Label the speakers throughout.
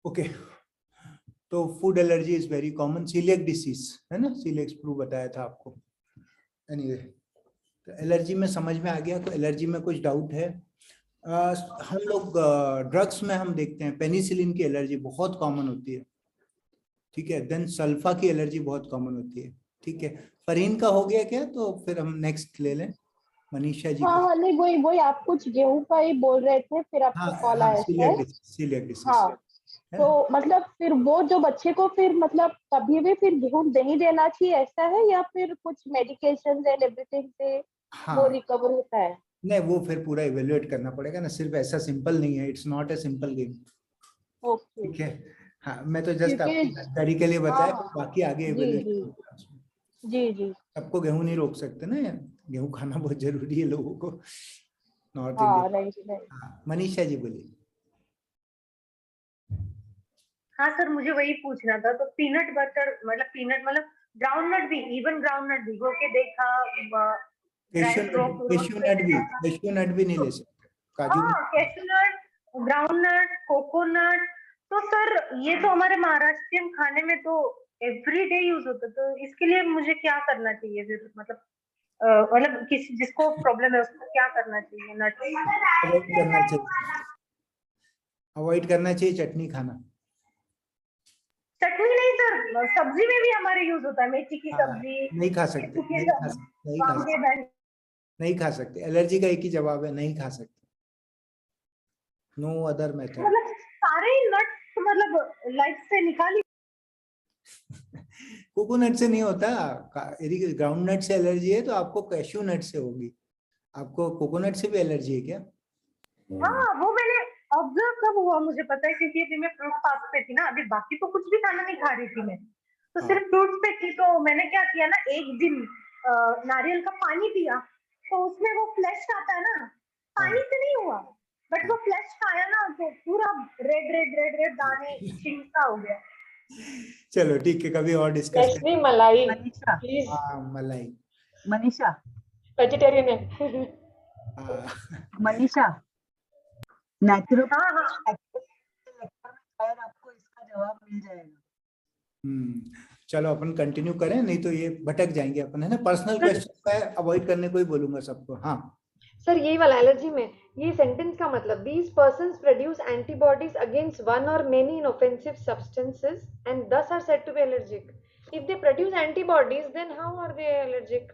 Speaker 1: Okay, तो food allergy is very common, celiac disease है ना, सीलियक फ्लू बताया था आपको। एनीवे, तो एलर्जी में समझ में आ गया। तो एलर्जी में कुछ डाउट है? हम लोग ड्रग्स में हम देखते हैं पेनिसिलिन की एलर्जी बहुत कॉमन होती है, ठीक है। देन सल्फा की एलर्जी बहुत कॉमन होती है, ठीक है। फरीन का हो गया क्या? तो फिर हम नेक्स्ट ले लें मनीषा जी
Speaker 2: हाँ
Speaker 1: का।
Speaker 2: हाँ, नहीं वही वही आप कुछ गेहूं का ही बोल रहे थे, फिर
Speaker 1: हाँ
Speaker 2: आपका कॉल
Speaker 1: हाँ,
Speaker 2: आया
Speaker 1: सीलियक
Speaker 2: शायद।
Speaker 1: डिसीज, सीलियक डिसीज
Speaker 2: हाँ,
Speaker 1: है
Speaker 2: तो
Speaker 1: ना।
Speaker 2: मतलब फिर वो जो बच्चे को फिर मतलब कभी भी फिर गेहूं नहीं देना चाहिए ऐसा है, या फिर कुछ मेडिकेशन एंड एवरीथिंग से वो
Speaker 1: हाँ,
Speaker 2: रिकवर होता है?
Speaker 1: नहीं वो फिर पूरा इवेल्युएट करना पड़ेगा ना, सिर्फ ऐसा सिंपल नहीं है, it's not a simple game,
Speaker 2: okay.
Speaker 1: ठीक है। हाँ, मैं तो जस्ट
Speaker 2: क्योंकि
Speaker 1: आपकी जानकारी के लिए
Speaker 2: हाँ
Speaker 1: बताया,
Speaker 2: हाँ,
Speaker 1: बाकी आगे
Speaker 2: जी
Speaker 1: इवेल्युएट
Speaker 2: जी
Speaker 1: होगा उसमें।
Speaker 2: जी जी।
Speaker 1: सबको गेहूं नहीं रोक सकते ना यार, गेहूं खाना बहुत जरूरी है लोगों को, नॉर्थ
Speaker 2: हाँ,
Speaker 1: इंडिया।
Speaker 2: Right right.
Speaker 1: हाँ, मनीषा जी बोलिए।
Speaker 3: हाँ सर, मुझे वही पूछना था। तो पीनट बटर मतलब ग्राउंड नट भी, इवन ग्राउंड नट भिगो के देखा, ड्राई रोस्ट
Speaker 1: कैश्यू
Speaker 3: करके
Speaker 1: नट भी,
Speaker 3: देखा।
Speaker 1: कैश्यू नट भी नहीं ले सकते, काजू भी।
Speaker 3: हाँ, कैशू नट, ग्राउंड नट, कोकोनट। तो सर ये तो हमारे महाराष्ट्रियन खाने में तो एवरीडे यूज होता है, तो इसके लिए मुझे क्या करना चाहिए फिर? मतलब किसी जिसको प्रॉब्लम है उसको क्या करना चाहिए? नट
Speaker 1: अवॉइड करना चाहिए, अवॉइड करना चाहिए चटनी खाना।
Speaker 3: चटनी नहीं सर, सब्जी में भी हमारे यूज होता है, मेथी की
Speaker 1: हाँ,
Speaker 3: सब्जी,
Speaker 1: नहीं खा सकते,
Speaker 3: कद्दू की
Speaker 1: नहीं खा
Speaker 3: सब्जी,
Speaker 1: सकते, नहीं खा
Speaker 3: वांगे
Speaker 1: सकते,
Speaker 3: बैंगन।
Speaker 1: नहीं खा सकते। एलर्जी का एक ही जवाब है, नहीं खा सकते, नो अदर मेथड।
Speaker 3: मतलब सारे नट मतलब लाइफ से निकाली।
Speaker 1: कोकोनट से नहीं होता, यदि ग्राउंड नट से एलर्जी है तो आपको कैश्यू नट से होगी। आपको कोकोनट से भी एलर्जी है क्या?
Speaker 3: हाँ, वो मैंने ऑब्जर्व कब हुआ मुझे पता है, क्योंकि अभी मैं फ्रूट फास्ट पे थी ना, अभी बाकी तो कुछ भी खाना नहीं खा रही थी मैं, तो
Speaker 1: हाँ
Speaker 3: सिर्फ फ्रूट्स पे थी। तो मैंने क्या किया ना, एक दिन नारियल का पानी पिया, तो उसमें वो फ्लैश आता है ना,
Speaker 1: हाँ
Speaker 3: पानी से नहीं हुआ, बट
Speaker 1: हाँ।
Speaker 3: वो फ्लैश आया ना, तो पूरा रेड रेड रेड रेड दाने इचिंग सा हो गया।
Speaker 1: चलो ठीक है, कभी और डिस्कस करें।
Speaker 4: लेट्स मलाई
Speaker 5: मनीषा,
Speaker 4: प्लीज।
Speaker 1: हाँ, मलाई।
Speaker 5: मनीषा,
Speaker 4: वेजिटेरियन है।
Speaker 1: हाँ
Speaker 5: मनीषा,
Speaker 3: हाँ हाँ
Speaker 5: नेचुरोपैथी लेक्चर में शायद आपको इसका जवाब मिल जाएगा।
Speaker 1: चलो अपन कंटिन्यू करें, नहीं तो ये भटक जाएंगे अपन, है ना। पर्सनल
Speaker 4: सर
Speaker 1: क्वेश्चन मैं अवॉइड करने को ही बोलूंगा सबको। हाँ,
Speaker 4: सर यही वाला एलर्जी में ये सेंटेंस का मतलब these persons produce antibodies against one और many inoffensive substances and this are said to be allergic. If they produce antibodies then how are they allergic?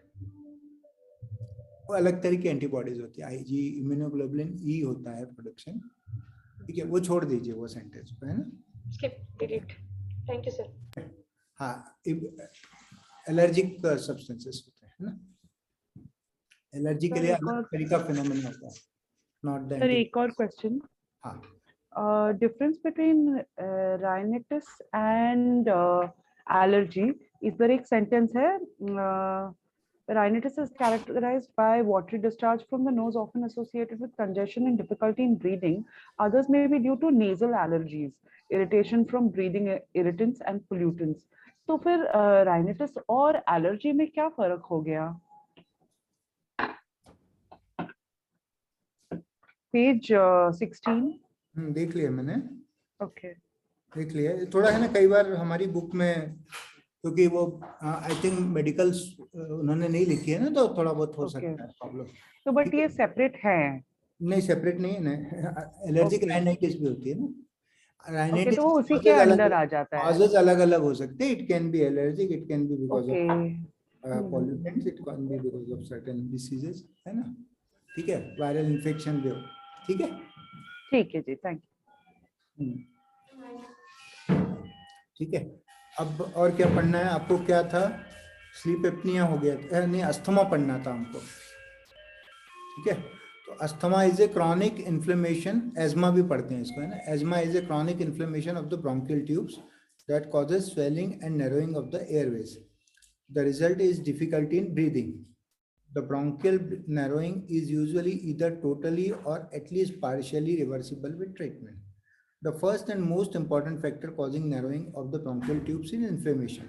Speaker 1: वो अलग तरह की एंटीबॉडीज होती है, आईजी, इम्यूनोग्लोबुलिन ई होता है प्रोडक्शन, ठीक है। वो छोड़ दीजिए वो सेंटेंस को, है ना।
Speaker 4: Skip delete. Thank you sir.
Speaker 1: हाँ, एलर्जिक सब्सटेंसेस होते हैं, है ना। एलर्जी के
Speaker 6: सर
Speaker 1: लिए
Speaker 6: एक
Speaker 1: अलग
Speaker 6: और
Speaker 1: तरीका फिनोमेना होता है, नॉट द
Speaker 6: सर
Speaker 1: एंटी।
Speaker 6: एक और क्वेश्चन,
Speaker 1: हाँ,
Speaker 6: difference between rhinitis and allergy. इस पर एक सेंटेंस है, rhinitis is characterized by watery discharge from the nose, often associated with congestion and difficulty in breathing. Others may be due to nasal allergies, irritation from breathing irritants and pollutants. तो फिर rhinitis और allergy में क्या फर्क हो गया? Page 16.
Speaker 1: देख लिया मैंने,
Speaker 6: Okay.
Speaker 1: देख लिया। थोड़ा है ना, कई बार हमारी बुक में, क्योंकि वो आई थिंक मेडिकल्स उन्होंने नहीं लिखी है ना, तो थोड़ा बहुत हो सकता है प्रॉब्लम।
Speaker 6: तो बट ये सेपरेट है?
Speaker 1: नहीं, सेपरेट नहीं है ना, एलर्जिक राइनाइटिस भी होती है ना।
Speaker 6: ओके,
Speaker 1: राइनाइटिस
Speaker 6: तो वो उसी के
Speaker 1: कॉजेज अलग,
Speaker 6: अंडर आ जाता है।
Speaker 1: कॉजेज अलग अलग हो सकते हैं। It can be allergic, it can be because
Speaker 6: okay,
Speaker 1: of pollutants, it can be because of certain diseases, है ना, ठीक है। वायरल इन्फेक्शन भी हो, ठीक है।
Speaker 6: ठीक है जी, थैंक यू।
Speaker 1: ठीक है, अब और क्या पढ़ना है आपको? क्या था? स्लीप एप्निया हो गया था, नहीं अस्थमा पढ़ना था हमको, ठीक है। तो asthma is a chronic inflammation, asthma भी पढ़ते हैं इसको, है ना। Asthma is a chronic inflammation of the bronchial tubes that causes swelling and narrowing of the Airways. The result is difficulty in breathing. The bronchial narrowing is usually either totally or at least partially reversible with treatment. The first and most important factor causing narrowing of the bronchial tubes is inflammation.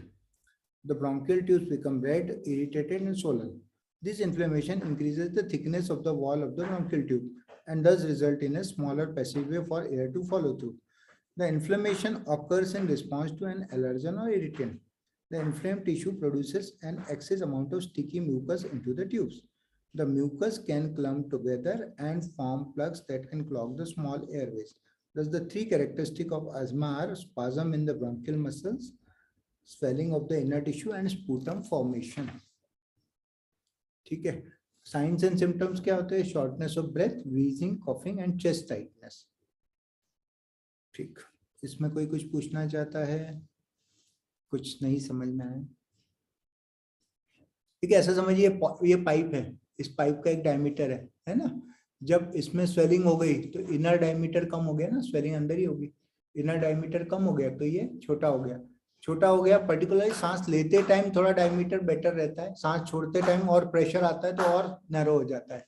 Speaker 1: The bronchial tubes become red, irritated, and swollen. This inflammation increases the thickness of the wall of the bronchial tube and thus result in a smaller passageway for air to follow through. The inflammation occurs in response to an allergen or irritant. The inflamed tissue produces an excess amount of sticky mucus into the tubes. The mucus can clump together and form plugs that can clog the small airways. Thus, the three characteristics of asthma are spasm in the bronchial muscles, swelling of the inner tissue, and sputum formation. ठीक है. Signs and symptoms क्या होते हैं? Shortness of breath, wheezing, coughing, and chest tightness. ठीक. इसमें कोई कुछ पूछना चाहता है? कुछ नहीं समझ में आया? ठीक है, ऐसा समझिए ये पाइप है, इस पाइप का एक डायमीटर है ना. जब इसमें स्वेलिंग हो गई तो इनर डायमीटर कम हो गया ना, स्वेलिंग अंदर ही होगी. इनर डायमीटर कम हो गया तो ये छोटा हो गया. छोटा हो गया, पर्टिकुलरली सांस लेते टाइम थोड़ा डायमीटर बेटर रहता है, सांस छोड़ते टाइम और प्रेशर आता है तो और नैरो हो जाता है.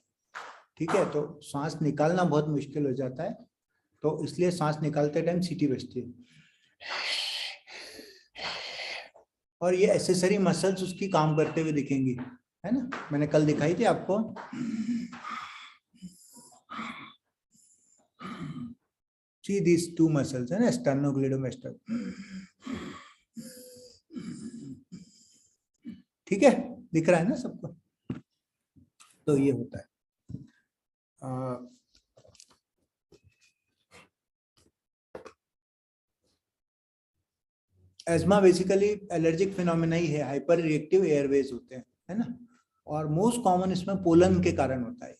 Speaker 1: ठीक है, तो सांस निकालना बहुत मुश्किल हो जाता है, तो इसलिए सांस निकालते टाइम सीटी बजती है. और ये एसेसरी मसल्स उसकी काम करते हुए दिखेंगी, है ना. मैंने कल दिखाई थी आपको. See these two muscles, है ना, sternocleidomastoid. ठीक है, दिख रहा है ना सबको. तो ये होता है. एस्मा बेसिकली एलर्जिक फिनोमेना ही है, हाइपर रिएक्टिव एयरवेज होते हैं, है ना. और मोस्ट कॉमन इसमें पोलन के कारण होता है,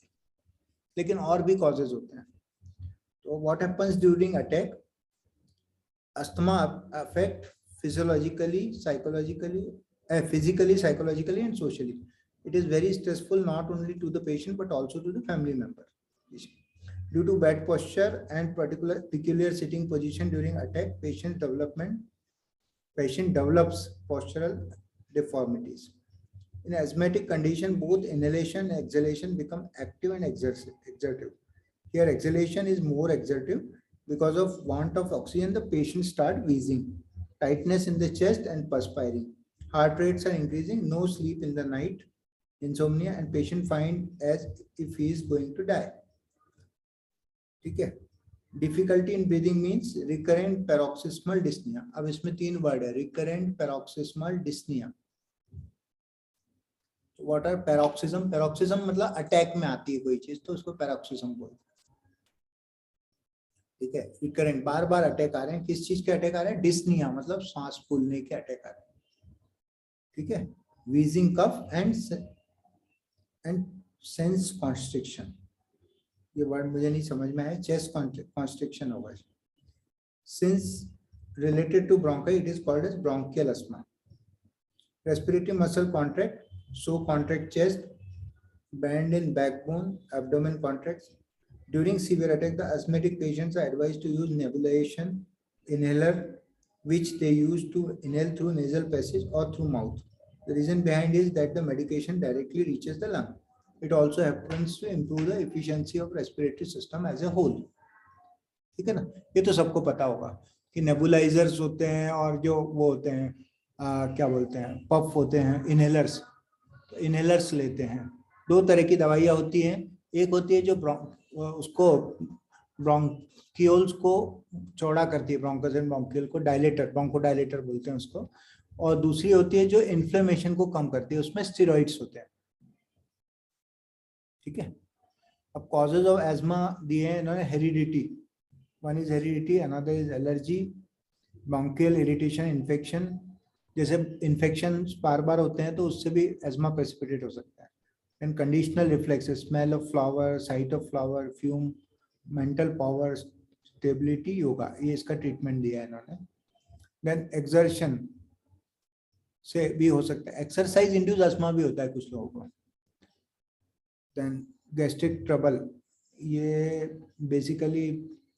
Speaker 1: लेकिन और भी कॉजेज होते हैं. तो what happens during attack? Asthma affect physiologically, psychologically, physically, psychologically, and socially. It is very stressful not only to the patient but also to the family member. Due to bad posture and peculiar sitting position during attack, patient develops postural deformities. In asthmatic condition, both inhalation and exhalation become active and exertive. Here, exhalation is more exertive because of want of oxygen. The patient start wheezing, tightness in the chest, and perspiring. Heart rates are increasing, no sleep in the night, insomnia, and patient find as if he is going to die. ठीक है. Difficulty in breathing means recurrent paroxysmal dyspnea. अब इसमें 3 word है, recurrent paroxysmal dyspnea. What are paroxysm? Paroxysm मतलब attack में आती है कोई चीज, तो उसको paroxysm बोलते हैं. ठीक है. Recurrent, बार बार अटैक आ रहे हैं. किस चीज के अटैक आ रहे हैं? डिस्निया मतलब सांस फूलने के अटैक आ रहे हैं. ठीक है. wheezing, cough and sense constriction. ये वर्ड मुझे नहीं समझ में आया. chest constriction होगा. Since related to bronchi, it is called as bronchial asthma. Respiratory muscle contract, so contract chest, bend in backbone, abdomen contracts. During severe attack, the asthmatic patients are advised to use nebulization inhaler, which they use to inhale through nasal passage or through mouth. The reason behind is that the medication directly reaches the lung. It also happens to improve the efficiency of respiratory system as a whole. ठीक है ना. ये तो सबको पता होगा कि nebulisers होते हैं और जो वो होते हैं क्या बोलते हैं, पफ होते हैं, इनहेलर्स. तो इनहेलर्स लेते हैं. 2 तरह की दवाइयाँ होती हैं. एक होती है जो उसको ब्रोंकियोल्स को चौड़ा करती है, ब्रोंकस एंड ब्रोंकियल को डायलेटर, ब्रोंकोडायलेटर बोलते हैं उसको. और दूसरी होती है जो इन्फ्लेमेशन को कम करती है, उसमें स्टेरॉइड्स होते हैं. ठीक है. अब कॉजेज ऑफ एस्मा दिए हैं इन्होंने. Heredity, one is heredity, another is allergy, bronchial irritation, infection. जैसे इन्फेक्शन बार बार होते हैं तो उससे भी एस्मा प्रेसिपिटेट हो सकता है. And conditional reflex, smell of flower, site of flower, fume, mental power, stability, yoga, ये इसका ट्रीटमेंट दिया है इन्होंने. देन एक्सर्शन से भी हो सकता है. एक्सरसाइज इंड्यूस अस्थमा भी होता है कुछ लोगों को. देन गैस्ट्रिक ट्रबल, ये बेसिकली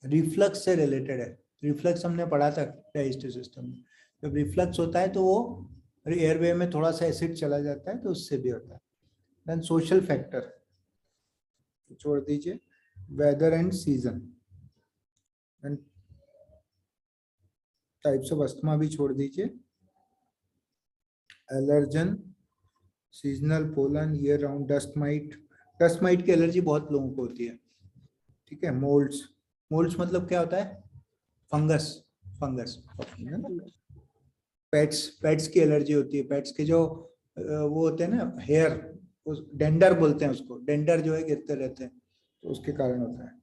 Speaker 1: रिफ्लक्स से रिलेटेड है. रिफ्लक्स हमने पढ़ा था डाइजेस्टिव सिस्टम में. जब रिफ्लक्स होता है तो वो एयरवे में थोड़ा सा एसिड चला जाता है, तो उससे भी होता है. देन सोशल फैक्टर छोड़ दीजिए. Weather and season, and types of asthma भी छोड़ दीजिए. Allergen, seasonal pollen, year round, dust mite. Dust mite की एलर्जी बहुत लोगों को होती है. ठीक है. मोल्ड्स, मोल्ड्स मतलब क्या होता है? फंगस फंगस पेट्स की एलर्जी होती है। पेट्स के जो वो होते हैं ना हेयर, डेंडर बोलते हैं उसको, डेंडर जो है गिरते रहते हैं, तो उसके कारण होता है।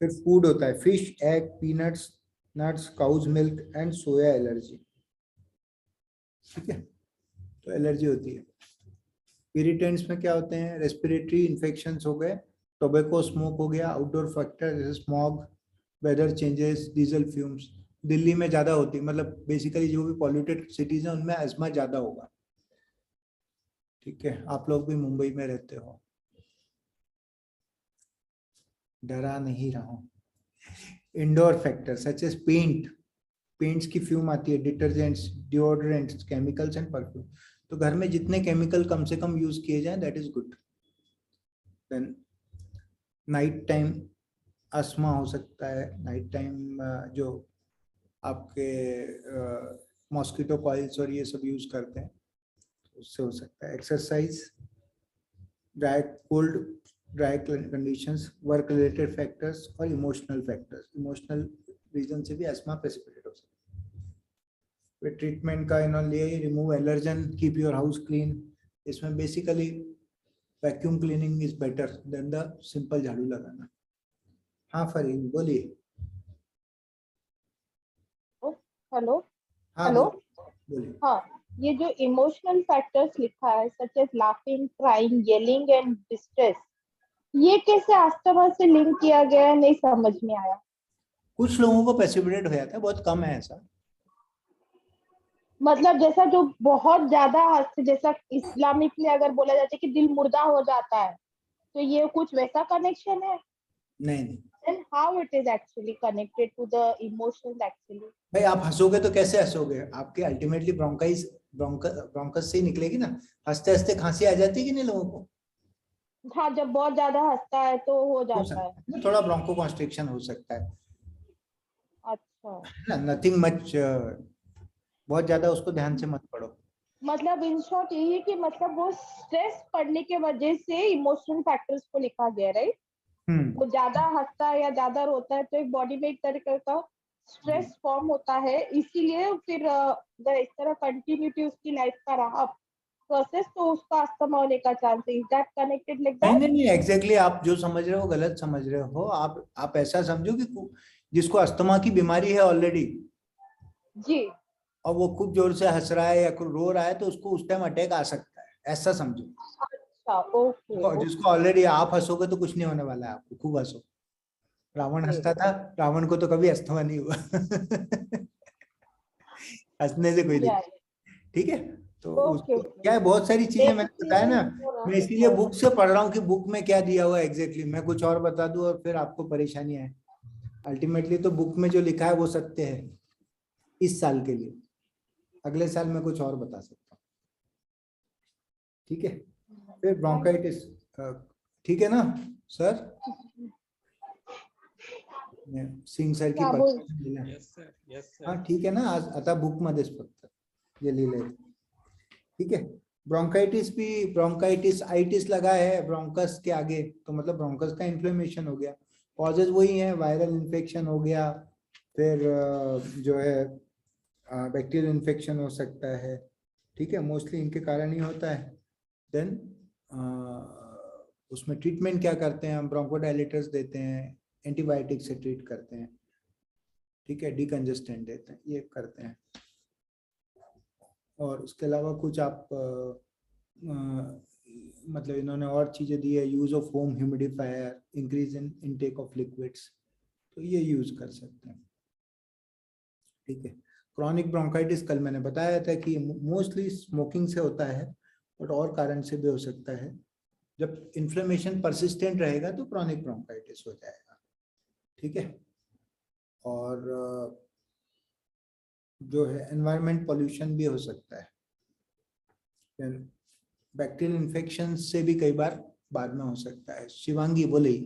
Speaker 1: फिर फूड होता है, fish, egg, peanuts, nuts, cow's milk and soya allergy. ठीक है, तो एलर्जी होती है। इरिटेंट्स में क्या होते हैं, रेस्पिरेटरी इन्फेक्शंस हो गए, टोबैको स्मोक हो गया, आउटडोर फैक्टर जैसे smog, weather changes, diesel fumes. Delhi में ज्यादा होती है, मतलब बेसिकली जो भी पॉल्यूटेड सिटीज हैं उनमें अस्थमा ज्यादा होगा। ठीक है, आप लोग भी मुंबई में रहते हो, डरा नहीं रहा हूं। Indoor factor such as paints की फ्यूम आती है, detergents, deodorants, chemicals and perfume. तो घर में जितने केमिकल कम से कम यूज किए जाएं that is good. Then night time asthma हो सकता है, नाइट टाइम जो आपके मॉस्किटो कॉइल्स और ये सब यूज करते हैं उससे हो सकता है। Exercise, dry conditions, work related factors और इमोशनल फैक्टर्स। इमोशनल रीजन से भी अस्थमा प्रेसिपिटेट हो सकता है। फिर ट्रीटमेंट का इन्होंने लिए, remove allergen, keep your house clean. इसमें basically vacuum cleaning is better than the simple झाड़ू लगाना। हाँ फरीन बोलिए।
Speaker 2: हेलो
Speaker 1: हाँ
Speaker 2: हेलो।
Speaker 1: बोलिए।
Speaker 2: हाँ, ये जो इमोशनल फैक्टर्स लिखा है such as laughing, crying, yelling and distress, ये कैसे अस्थमा से लिंक किया गया है, नहीं समझ में आया।
Speaker 1: कुछ लोगों को प्रेसिपिटेट हो जाता है, बहुत कम है ऐसा।
Speaker 2: मतलब जैसा जो बहुत ज्यादा हद, जैसा इस्लामिक में अगर बोला जाता है कि दिल मुर्दा हो जाता है, तो ये कुछ वैसा कनेक्शन है।
Speaker 1: नहीं
Speaker 2: Then how it is actually connected to the emotions actually?
Speaker 1: भाई, आप हंसोगे तो कैसे हंसोगे? आपके अल्टीमेटली ब्रोंकस से ही निकलेगी ना। हंसते हंसते खांसी आ जाती है कि नहीं लोगों को?
Speaker 2: हाँ, जब बहुत ज्यादा हंसता है तो हो जाता है।
Speaker 1: ना, थोड़ा ब्रोंको कॉन्स्ट्रिक्शन हो सकता है
Speaker 2: अच्छा,
Speaker 1: ना, नथिंग मच। बहुत ज्यादा उसको ध्यान से मत पढ़ो।
Speaker 2: मतलब इन शॉर्ट यही है कि मतलब वो स्ट्रेस पड़ने के वजह से इमोशनल फैक्टर्स को लिखा गया, राइट। वो ज्यादा हंसता है या ज्यादा रोता है तो एक बॉडी में एक तरीके का स्ट्रेस फॉर्म होता है, इसीलिए फिर अगर इस तरह कंटिन्यूटी उसकी लाइफ का रहा प्रोसेस तो उसका अस्थमा होने का चांस है। इज दैट कनेक्टेड लाइक
Speaker 1: नहीं
Speaker 2: दैट?
Speaker 1: नहीं नहीं, एग्जैक्टली आप जो समझ रहे हो गलत समझ रहे हो। आप ऐसा समझो कि जिसको अस्थमा की बीमारी है ऑलरेडी
Speaker 2: जी।
Speaker 1: और वो खूब जोर से हंस रहा है या रो रहा है तो उसको उस टाइम अटैक आ सकता है, ऐसा समझो।
Speaker 2: अच्छा, ओके
Speaker 1: और जिसको ऑलरेडी, आप हंसोगे तो कुछ नहीं होने वाला है आपको, खूब हंसो। रावण हंसता था, रावण को तो कभी अस्थमा नहीं हुआ। हंसने से कोई दिक्कत। ठीक है, तो
Speaker 2: ओके
Speaker 1: उसको क्या है, बहुत सारी चीजें मैंने बताया ना। मैं इसीलिए बुक से पढ़ रहा हूँ कि बुक में क्या दिया हुआ है एग्जैक्टली। मैं कुछ और बता दूं और फिर आपको परेशानी आए। अल्टीमेटली तो बुक में जो लिखा है वो सत्य है इस साल के लिए। अगले साल मैं कुछ और बता सकता हूँ। ठीक है, फिर ब्रोंकाइटिस। ठीक है ना सर? सिंह सर की
Speaker 2: क्या बोल?
Speaker 1: परमिशन लेना।
Speaker 7: Yes sir.
Speaker 1: हाँ ठीक है ना, आज आता बुक मध्ये फक्त ये लिहिले। ठीक है, ब्रोंकाइटिस भी, ब्रोंकाइटिस आइटिस लगा है ब्रोंकस के आगे तो मतलब ब्रोंकस का इन्फ्लेमेशन हो गया। कॉजेज वही है, वायरल इन्फेक्शन हो गया, फिर जो है बैक्टीरियल इन्फेक्शन हो सकता है। ठीक है, मोस्टली इनके कारण ही होता है। देन उसमें ट्रीटमेंट क्या करते हैं हम? ब्रोंकोडायलेटर्स देते हैं, एंटीबायोटिक से ट्रीट करते हैं। ठीक है, डिकंजेस्टेंट देते हैं, ये करते हैं। और उसके अलावा कुछ आप मतलब इन्होंने और चीजें दी है, use of home humidifier, increase in intake of liquids, तो ये यूज कर सकते हैं। ठीक है, क्रॉनिक ब्रोंकाइटिस कल मैंने बताया था कि मोस्टली स्मोकिंग से होता है बट और कारण से भी हो सकता है। जब इन्फ्लेमेशन परसिस्टेंट रहेगा तो क्रॉनिक ब्रोंकाइटिस हो जाएगा। ठीक है, और जो है एनवायरमेंट पॉल्यूशन भी हो सकता है। बैक्टीरियल इन्फेक्शन से भी कई बार बाद में हो सकता है। शिवांगी बोले।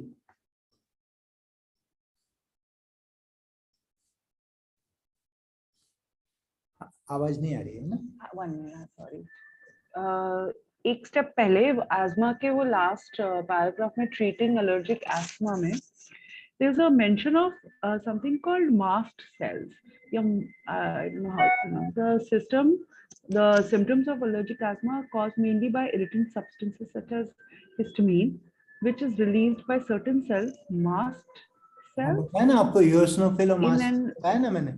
Speaker 1: आवाज नहीं आ रही है ना?
Speaker 6: One minute, sorry. एक स्टेप पहले अस्थमा के वो लास्ट पैराग्राफ में ट्रीटिंग एलर्जिक अस्थमा में there's a mention of something called mast cells. I don't know how to pronounce the symptoms of allergic asthma are caused mainly by irritant substances such as histamine, which is released by certain cells, mast cells.
Speaker 1: बताया ना आपको eosinophil और
Speaker 6: In
Speaker 1: mast
Speaker 6: an
Speaker 1: बताया ना मैंने.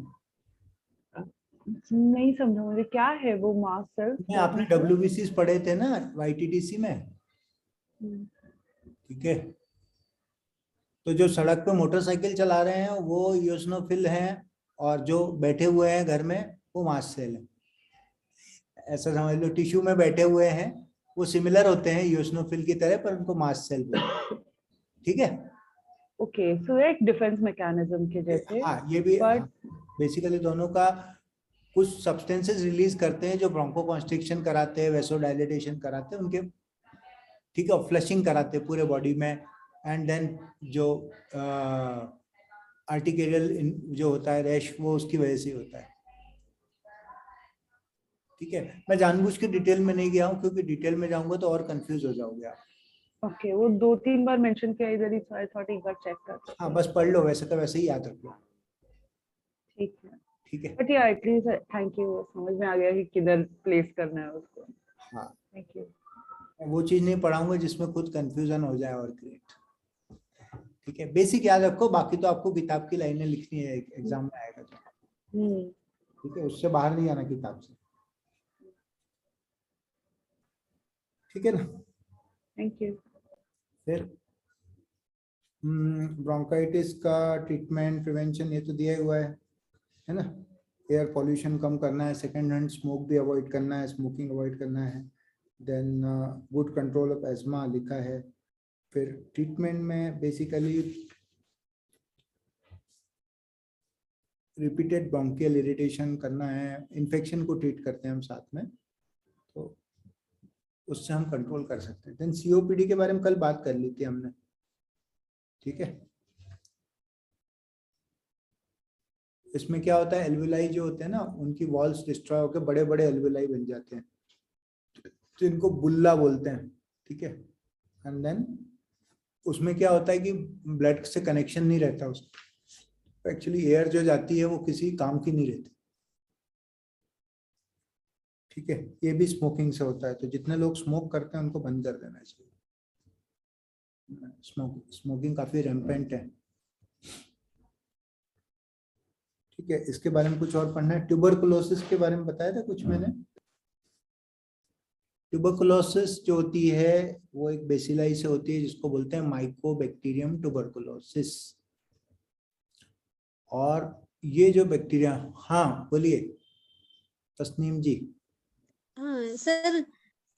Speaker 6: नहीं समझा मुझे क्या है वो मास्ट सेल्स.
Speaker 1: नहीं, आपने WBCs पढ़े थे ना YTDC में. ठीक है, तो जो सड़क पे मोटरसाइकिल चला रहे हैं वो यूसिनोफिल हैं, और जो बैठे हुए हैं घर में वो मास्ट सेल है. ऐसा समझ लो, टिश्यू में बैठे हुए हैं वो सिमिलर होते हैं यूसिनोफिल की तरह, पर उनको मास्ट सेल बोलते हैं. ठीक है.
Speaker 6: ओके, सो एक डिफेंस मैकेनिज्म के जैसे.
Speaker 1: हाँ, ये भी
Speaker 6: But-
Speaker 1: बेसिकली दोनों का कुछ सब्सटेंसेस रिलीज करते हैं जो ब्रोंकोकॉन्स्ट्रिक्शन कराते हैं, वेसोडाइलेटेशन कराते हैं उनके. ठीक है, फ्लशिंग कराते हैं पूरे बॉडी में. एंड देन जो आर्टिकेरियल जो होता है रैश, वो उसकी वजह से होता है. ठीक है, मैं जानबूझ के डिटेल में नहीं गया हूँ क्योंकि डिटेल में जाऊंगा तो और कंफ्यूज हो जाओगे आप.
Speaker 6: ओके, वो 2-3 बार मेंशन किया इधर ही, so I thought एक बार चेक करते हैं.
Speaker 1: हाँ, बस पढ़ लो, वैसे तो वैसे ही याद रख लो.
Speaker 6: ठीक है.
Speaker 1: ठीक है.
Speaker 6: बट या एटलीस्ट थैंक यू, समझ में आ गया कि किधर प्लेस करना है उसको.
Speaker 1: हाँ,
Speaker 6: थैंक यू.
Speaker 1: वो चीज नहीं पढ़ाऊंगा जिसमें खुद कंफ्यूजन हो जाए और क्रिएट. ठीक है, बेसिक याद रखो, बाकी तो आपको किताब की लाइनें लिखनी है, एग्जाम में आएगा तो. ठीक है, उससे बाहर नहीं आना किताब से. ठीक है ना.
Speaker 6: Thank you.
Speaker 1: फिर ब्रोंकाइटिस का ट्रीटमेंट, प्रिवेंशन, ये तो दिया हुआ है ना. एयर पॉल्यूशन कम करना है, सेकेंड हैंड स्मोक भी अवॉइड करना है, स्मोकिंग अवॉइड करना है. Then good control of asthma लिखा है. फिर ट्रीटमेंट में बेसिकली रिपीटेड ब्रोंकियल इरिटेशन करना है. इन्फेक्शन को ट्रीट करते हैं हम साथ में, तो उससे हम कंट्रोल कर सकते हैं. देन COPD के बारे में कल बात कर ली थी हमने. ठीक है, इसमें क्या होता है, एल्वुलाई जो होते हैं ना, उनकी वॉल्स डिस्ट्रॉय होकर बड़े बड़े एल्वुलाई बन जाते हैं, जिनको बुल्ला बोलते हैं. ठीक है, एंड देन उसमें क्या होता है कि ब्लड से कनेक्शन नहीं रहता उसका. एक्चुअली एयर जो जाती है वो किसी काम की नहीं रहती. ठीक है, ये भी स्मोकिंग से होता है. तो जितने लोग स्मोक करते हैं उनको बंद कर देना चाहिए. स्मोकिंग काफी रैम्पेंट है. ठीक है, इसके बारे में कुछ और पढ़ना है. ट्यूबरकुलोसिस के बारे में बताया था कुछ मैंने. ट्यूबरकुलोसिस जो होती है वो एक बेसिलाई से होती है जिसको बोलते हैं माइकोबैक्टीरियम ट्यूबरकुलोसिस. और ये जो बैक्टीरिया, हाँ बोलिए तस्नीम जी.
Speaker 7: हाँ सर,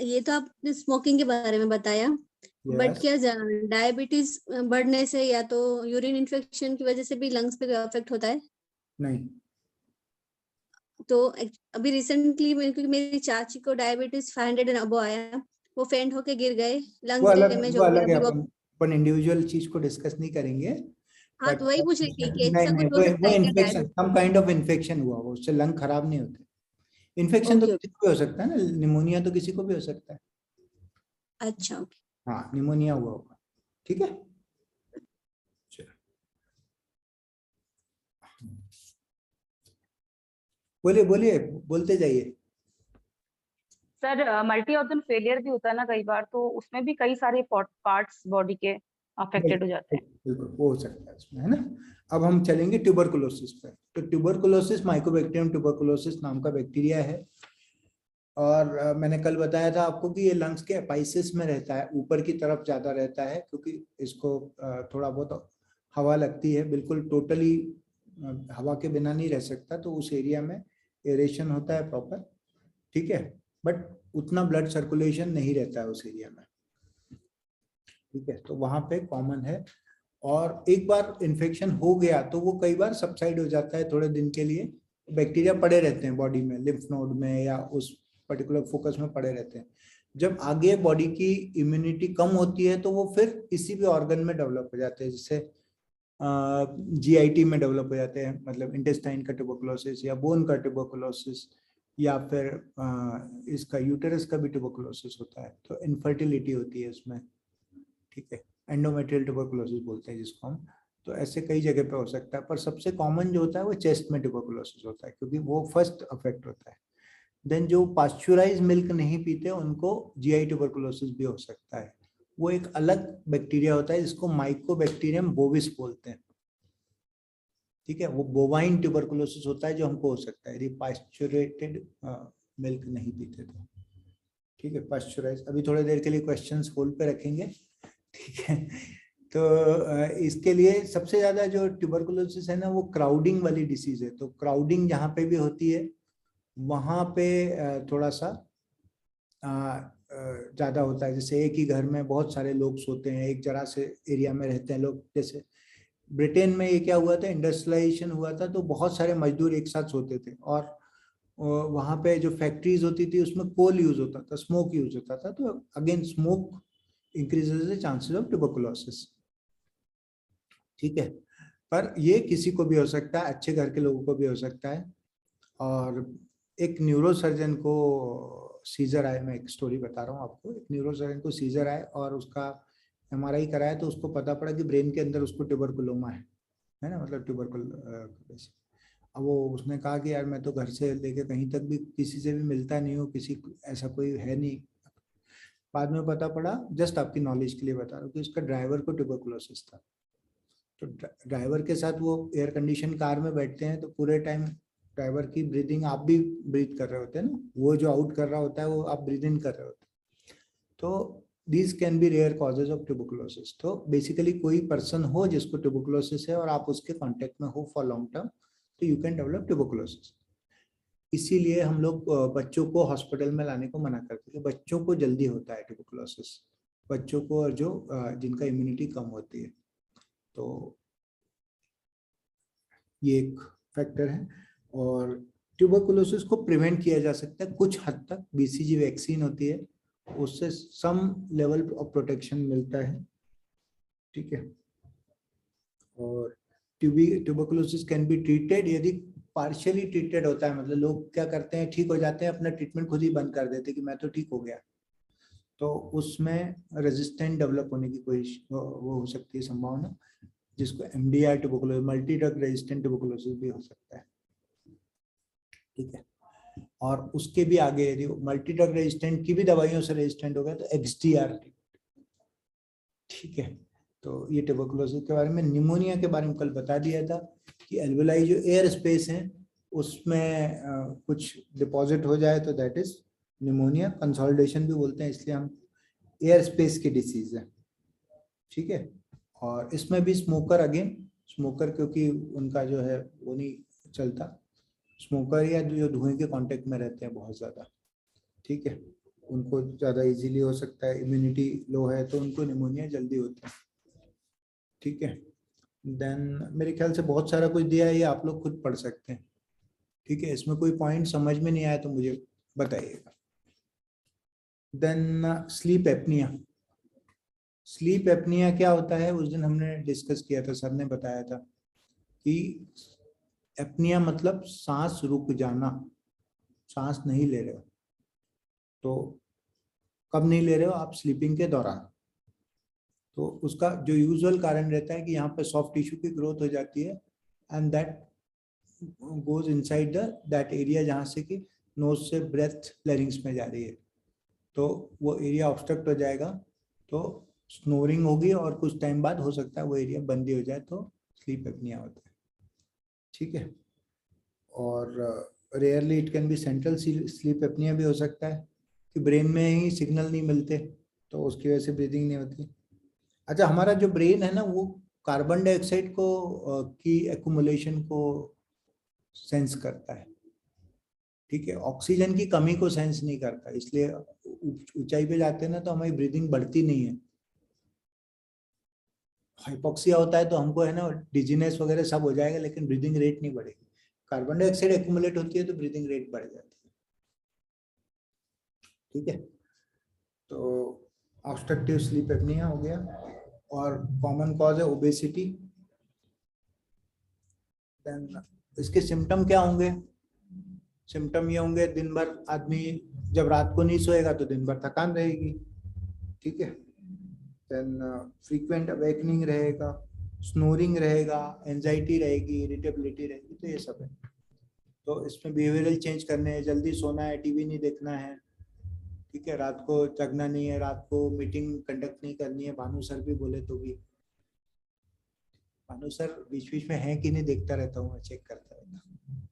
Speaker 7: ये तो आपने स्मोकिंग के बारे में बताया, बट क्या डायबिटीज बढ़ने से या तो यूरिन इन्फेक्शन की वजह से भी लंग्स पे अफेक्ट होता है?
Speaker 1: नहीं,
Speaker 7: तो अभी रिसेंटली क्योंकि मेरी चाची को डायबिटीज 500 एंड अबव आया, वो फेंट होके गिर गए, लंग्स डैमेज हो गया.
Speaker 1: अपन इंडिविजुअल चीज को डिस्कस नहीं करेंगे.
Speaker 7: हाँ, तो वही पूछ रही थी कि
Speaker 1: नहीं,
Speaker 7: ऐसा कुछ हो
Speaker 1: वो
Speaker 7: सकता है क्या?
Speaker 1: Infection, some kind of infection हुआ, वो उससे लंग खराब नहीं होते. इन्फेक्शन तो किसी को भी हो सकता है ना, निमोनिया तो किसी को भी हो सकता है.
Speaker 7: अच्छा, ओके.
Speaker 1: हाँ, निमोनिया हुआ होगा. ठीक है, बोलिए बोलिए, बोलते जाइए.
Speaker 8: सर मल्टी ऑर्गन फेलियर भी होता है ना कई बार, तो उसमें भी कई सारे पार्ट्स बॉडी के अफेक्टेड हो जाते हैं.
Speaker 1: बिल्कुल, वो हो सकता है इसमें, है ना. अब हम चलेंगे ट्यूबरकुलोसिस पे. तो ट्यूबरकुलोसिस माइकोबैक्टीरियम ट्यूबरकुलोसिस नाम का बैक्टीरिया है. और मैंने कल बताया था आपको कि ये लंग्स के एपाइसिस में रहता है, ऊपर की तरफ ज्यादा रहता है, क्योंकि इसको थोड़ा बहुत हवा लगती है. बिल्कुल टोटली हवा के बिना नहीं रह सकता, तो उस एरिया में एरेशन होता है प्रॉपर. ठीक है, बट उतना ब्लड सर्कुलेशन नहीं रहता है उस एरिया में. ठीक है, तो वहां पे कॉमन है. और एक बार इन्फेक्शन हो गया तो वो कई बार सबसाइड हो जाता है थोड़े दिन के लिए. बैक्टीरिया पड़े रहते हैं बॉडी में, लिम्फ नोड में या उस पर्टिकुलर फोकस में पड़े रहते हैं. जब आगे बॉडी की इम्यूनिटी कम होती है तो वो फिर किसी भी ऑर्गन में डेवलप हो जाते हैं, जैसे GIT में डेवलप हो जाते हैं, मतलब इंटेस्टाइन का ट्यूबरकुलोसिस या बोन का ट्यूबरकुलोसिस, या फिर इसका यूटेरस का भी ट्यूबरकुलोसिस होता है. तो इनफर्टिलिटी होती है इसमें. ठीक है, एंडोमेट्रियल ट्यूबरकुलोसिस बोलते हैं जिसको हम. तो ऐसे कई जगह पे हो सकता है, पर सबसे कॉमन जो होता है वो चेस्ट में ट्यूबरकुलोसिस होता है, क्योंकि वो फर्स्ट अफेक्ट होता है। देन जो पास्चुराइज मिल्क नहीं पीते उनको जीआई ट्यूबरकुलोसिस भी हो सकता है। वो एक अलग बैक्टीरिया होता है जिसको माइकोबैक्टीरियम बोविस बोलते हैं, ठीक है। वो बोवाइन ट्यूबरकुलोसिस होता है जो हमको हो सकता है यदि पास्चुरेटेड मिल्क नहीं पीते तो, ठीक है। पास्चुराइज, अभी थोड़ी देर के लिए क्वेश्चंस होल्ड पे रखेंगे, ठीक है। तो इसके लिए सबसे ज्यादा जो ट्यूबरकुलोसिस है ना वो क्राउडिंग वाली डिसीज है। तो क्राउडिंग जहाँ पे भी होती है वहाँ पे थोड़ा सा ज्यादा होता है। जैसे एक ही घर में बहुत सारे लोग सोते हैं, एक जरा से एरिया में रहते हैं लोग। जैसे ब्रिटेन में ये क्या हुआ था, इंडस्ट्रियलाइजेशन हुआ था तो बहुत सारे मजदूर एक साथ सोते थे, और वहाँ पे जो फैक्ट्रीज होती थी उसमें कोल यूज होता था, स्मोक यूज होता था। तो again smoke increases the chances of tuberculosis, ठीक है। पर ये किसी को भी हो सकता है, अच्छे घर के लोगों को भी हो सकता है। और एक न्यूरोसर्जन को सीजर आए, मैं एक स्टोरी बता रहा हूँ आपको। एक न्यूरोसर्जन को सीजर आए और उसका एमआरआई कराया तो उसको पता पड़ा कि ब्रेन के अंदर उसको ट्यूबरकुलोमा है ना, मतलब ट्यूबरकुलोसिस। अब वो उसने कहा कि यार मैं तो घर से लेके कहीं तक भी किसी से भी मिलता नहीं हूँ, किसी ऐसा कोई है नहीं। बाद में पता पड़ा, जस्ट आपकी नॉलेज के लिए बता रहा हूँ, कि उसका ड्राइवर को ट्यूबरकुलोसिस था। तो ड्राइवर के साथ वो एयर कंडीशन कार में बैठते हैं तो पूरे टाइम ड्राइवर की ब्रीदिंग आप भी ब्रीथ कर रहे होते हैं ना, वो जो आउट कर रहा होता है वो आप ब्रीद इन कर रहे होते हैं। तो these can be rare causes of tuberculosis। तो बेसिकली कोई पर्सन हो जिसको ट्यूबरकुलोसिस है और आप उसके कांटेक्ट में हो फॉर लॉन्ग टर्म, तो यू कैन डेवलप ट्यूबरकुलोसिस। इसीलिए हम लोग बच्चों को हॉस्पिटल में लाने को मना करते हैं। बच्चों को जल्दी होता है ट्यूबरकुलोसिस, बच्चों को और जो जिनका इम्यूनिटी कम होती है। तो ये एक फैक्टर है। और ट्यूबरकुलोसिस को प्रिवेंट किया जा सकता है कुछ हद तक। बीसीजी वैक्सीन होती है, उससे सम लेवल ऑफ प्रोटेक्शन मिलता है, ठीक है। और ट्यूबरकुलोसिस कैन बी ट्रीटेड, यदि पार्शियली ट्रीटेड होता है, मतलब लोग क्या करते हैं, ठीक हो जाते हैं, अपना ट्रीटमेंट खुद ही बंद कर देते हैं कि मैं तो ठीक हो गया, तो उसमें रेजिस्टेंट डेवलप होने की कोई वो हो सकती है संभावना, जिसको MDR tuberculosis, multi drug resistant tuberculosis भी हो सकता है, ठीक है। और उसके भी आगे यदि मल्टी ड्रग रेजिस्टेंट की भी दवाइयों से रेजिस्टेंट हो गया तो एक्सडीआर, ठीक है। तो ये ट्यूबरकुलोसिस के बारे में। निमोनिया के बारे में कल बता दिया था कि एल्वेलाई जो एयर स्पेस है उसमें कुछ डिपॉजिट हो जाए तो दैट इज निमोनिया। कंसोलिडेशन भी बोलते हैं, इसलिए हम एयर स्पेस की डिसीज है, ठीक है। और इसमें भी स्मोकर, अगेन स्मोकर क्योंकि उनका जो है वो नहीं चलता, स्मोकर या जो धुएं के कांटेक्ट में रहते हैं बहुत ज़्यादा, ठीक है, उनको ज़्यादा इजीली हो सकता है। इम्यूनिटी लो है तो उनको निमोनिया जल्दी होता है, ठीक है। देन मेरे ख्याल से बहुत सारा कुछ दिया है, ये आप लोग खुद पढ़ सकते हैं, ठीक है। इसमें कोई पॉइंट समझ में नहीं आया तो मुझे बताइएगा। Then sleep apnoea. Sleep apnoea क्या होता है, उस दिन हमने डिस्कस किया था, सर ने बताया था कि एपनिया मतलब सांस रुक जाना, सांस नहीं ले रहे हो। तो कब नहीं ले रहे हो आप, स्लीपिंग के दौरान। तो उसका जो यूजुअल कारण रहता है कि यहाँ पे सॉफ्ट टिश्यू की ग्रोथ हो जाती है and that goes inside that area जहाँ से कि नोज से ब्रेथ लैरिंग्स में जा रही है, तो वो एरिया ऑब्स्ट्रक्ट हो जाएगा, तो स्नोरिंग होगी और कुछ टाइम बाद हो सकता है वो एरिया बंद ही हो जाए, तो स्लीप एपनिया होता है, ठीक है। और rarely it can be central sleep apnoea भी हो सकता है कि ब्रेन में ही सिग्नल नहीं मिलते तो उसकी वजह से ब्रीदिंग नहीं होती। अच्छा, हमारा जो ब्रेन है ना वो कार्बन डाइऑक्साइड को की एक्यूमुलेशन को सेंस करता है, ठीक है, ऑक्सीजन की कमी को सेंस नहीं करता। इसलिए ऊंचाई पे जाते हैं ना तो हमारी ब्रीदिंग बढ़ती नहीं है। हाइपोक्सिया होता है तो हमको है ना डिजीनेस वगैरह सब हो जाएगा, लेकिन ब्रीदिंग रेट नहीं बढ़ेगी। कार्बन डाइऑक्साइड एक्यूमुलेट होती है तो ब्रीदिंग रेट बढ़ जाती है, ठीक है। तो ऑब्स्ट्रक्टिव स्लीप एपनिया हो गया। और कॉमन कॉज है ओबेसिटी। देन इसके सिम्टम क्या होंगे, सिम्टम ये होंगे, दिन भर आदमी जब रात को नहीं सोएगा तो दिन भर थकान रहेगी, ठीक है। देन फ्रीक्वेंट अवेकनिंग रहेगा, स्नोरिंग रहेगा, एंजाइटी रहेगी, इरिटेबिलिटी रहेगी, तो ये सब है। तो इसमें बिहेवियरल चेंज करने हैं, जल्दी सोना है, टीवी नहीं देखना है, ठीक है, रात को जगना नहीं है, रात को मीटिंग कंडक्ट नहीं करनी है। भानु सर भी बोले तो भी, भानु सर बीच बीच में है कि नहीं देखता रहता हूँ, चेक करता रहता हूँ।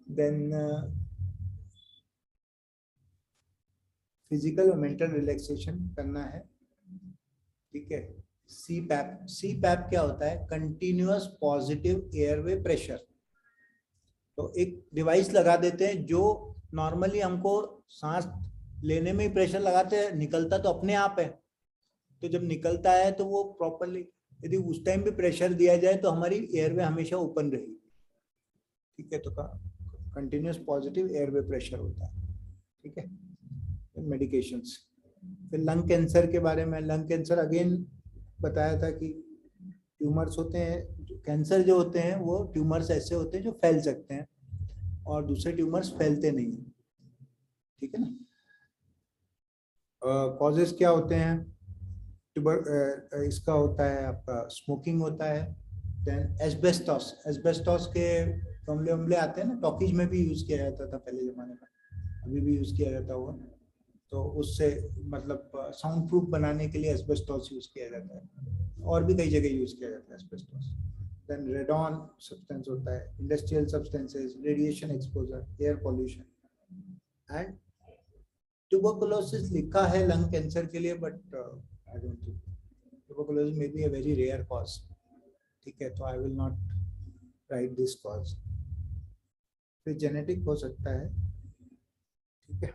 Speaker 1: देन फिजिकल और मेंटल रिलैक्सेशन करना है, ठीक है। CPAP, CPAP क्या होता है? Continuous positive airway pressure. तो एक डिवाइस लगा देते हैं जो नॉर्मली हमको सांस लेने में ही प्रेशर लगाते हैं, निकलता तो अपने आप है। तो जब निकलता है तो वो प्रॉपरली, यदि उस टाइम भी प्रेशर दिया जाए तो हमारी एयरवे हमेशा ओपन रहेगी, ठीक है। तो कंटिन्यूअस पॉजिटिव एयरवे प्रेशर होता है, ठीक है। मेडिकेशंस। फिर लंग कैंसर के बारे में, लंग कैंसर अगेन बताया था कि ट्यूमर्स होते हैं, कैंसर जो होते हैं वो ट्यूमर्स ऐसे होते हैं जो फैल सकते हैं और दूसरे ट्यूमर्स फैलते नहीं है, ठीक है ना। कॉजेस क्या होते हैं? इसका होता है आपका स्मोकिंग होता है। देन एस्बेस्टॉस, एस्बेस्टॉस के गमले आते हैं ना, टॉकीज में भी यूज किया जाता था पहले जमाने में, अभी भी यूज किया जाता होगा। तो उससे मतलब साउंड प्रूफ बनाने के लिए एस्बेस्टॉस यूज किया जाता है, और भी कई जगह यूज किया जाता है एस्बेस्टॉस। देन रेडॉन सब्सटेंस होता है, industrial substances, radiation exposure, air pollution and tuberculosis लिखा है लंग कैंसर के लिए, but I don't think tuberculosis may be a very rare cause, ठीक है। तो I will not write this cause. फिर जेनेटिक हो सकता है, ठीक है।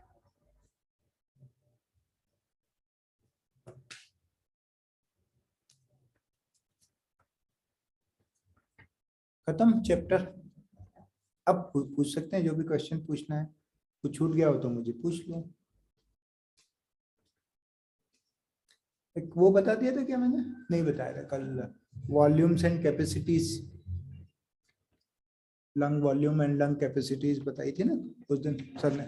Speaker 1: खत्म चैप्टर। अब पूछ सकते हैं जो भी क्वेश्चन पूछना है, कुछ छूट गया हो तो मुझे पूछ लो। एक वो बता दिया था क्या मैंने? नहीं बताया था कल, volumes and capacities, lung volume and lung capacities बताई थी ना उस दिन सर ने।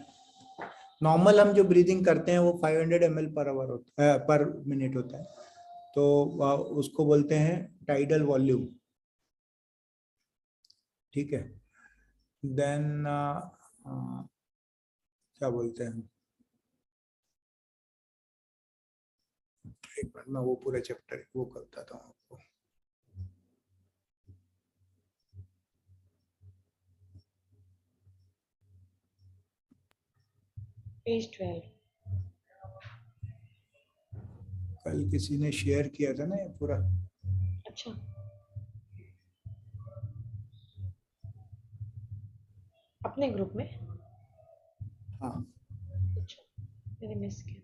Speaker 1: नॉर्मल हम जो ब्रीदिंग करते हैं वो 500 ml पर आवर होता है, पर मिनट होता है। तो उसको बोलते हैं टाइडल वॉल्यूम, ठीक है। देन क्या बोलते हैं, एक मिनट में वो पूरा चैप्टर वो करता था आपको।
Speaker 4: पेज 12।
Speaker 1: कल किसी ने शेयर किया था ना ये पूरा।
Speaker 4: अच्छा, अपने ग्रुप में?
Speaker 1: हाँ,
Speaker 4: अच्छा, मैंने मिस किया।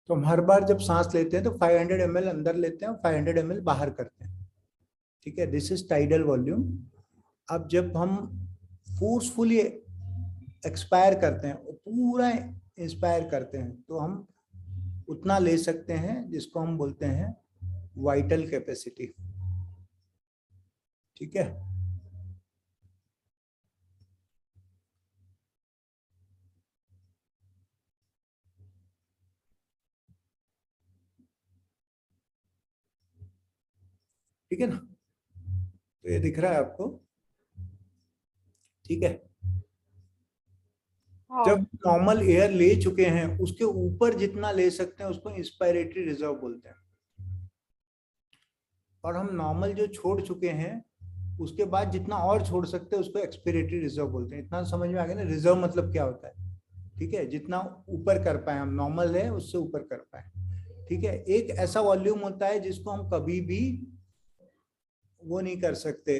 Speaker 1: तो हम हर बार जब सांस लेते हैं तो 500 ml अंदर लेते हैं और 500 ml बाहर करते हैं, ठीक है। This is tidal volume. अब जब हम फोर्सफुली एक्सपायर करते हैं, पूरा इंस्पायर करते हैं, तो हम उतना ले सकते हैं जिसको हम बोलते हैं वाइटल कैपेसिटी, ठीक है। ठीक है ना, तो ये दिख रहा है आपको, ठीक है। जब नॉर्मल एयर ले चुके हैं उसके ऊपर जितना ले सकते हैं उसको इंस्पायरेटरी रिजर्व बोलते हैं, और हम नॉर्मल जो छोड़ चुके हैं उसके बाद जितना और छोड़ सकते हैं उसको एक्सपिरेटरी रिजर्व बोलते हैं। इतना समझ में आ गया ना, रिजर्व मतलब क्या होता है, ठीक है। जितना ऊपर कर पाए हम, नॉर्मल है उससे ऊपर कर पाए, ठीक है। एक ऐसा वॉल्यूम होता है जिसको हम कभी भी वो नहीं कर सकते,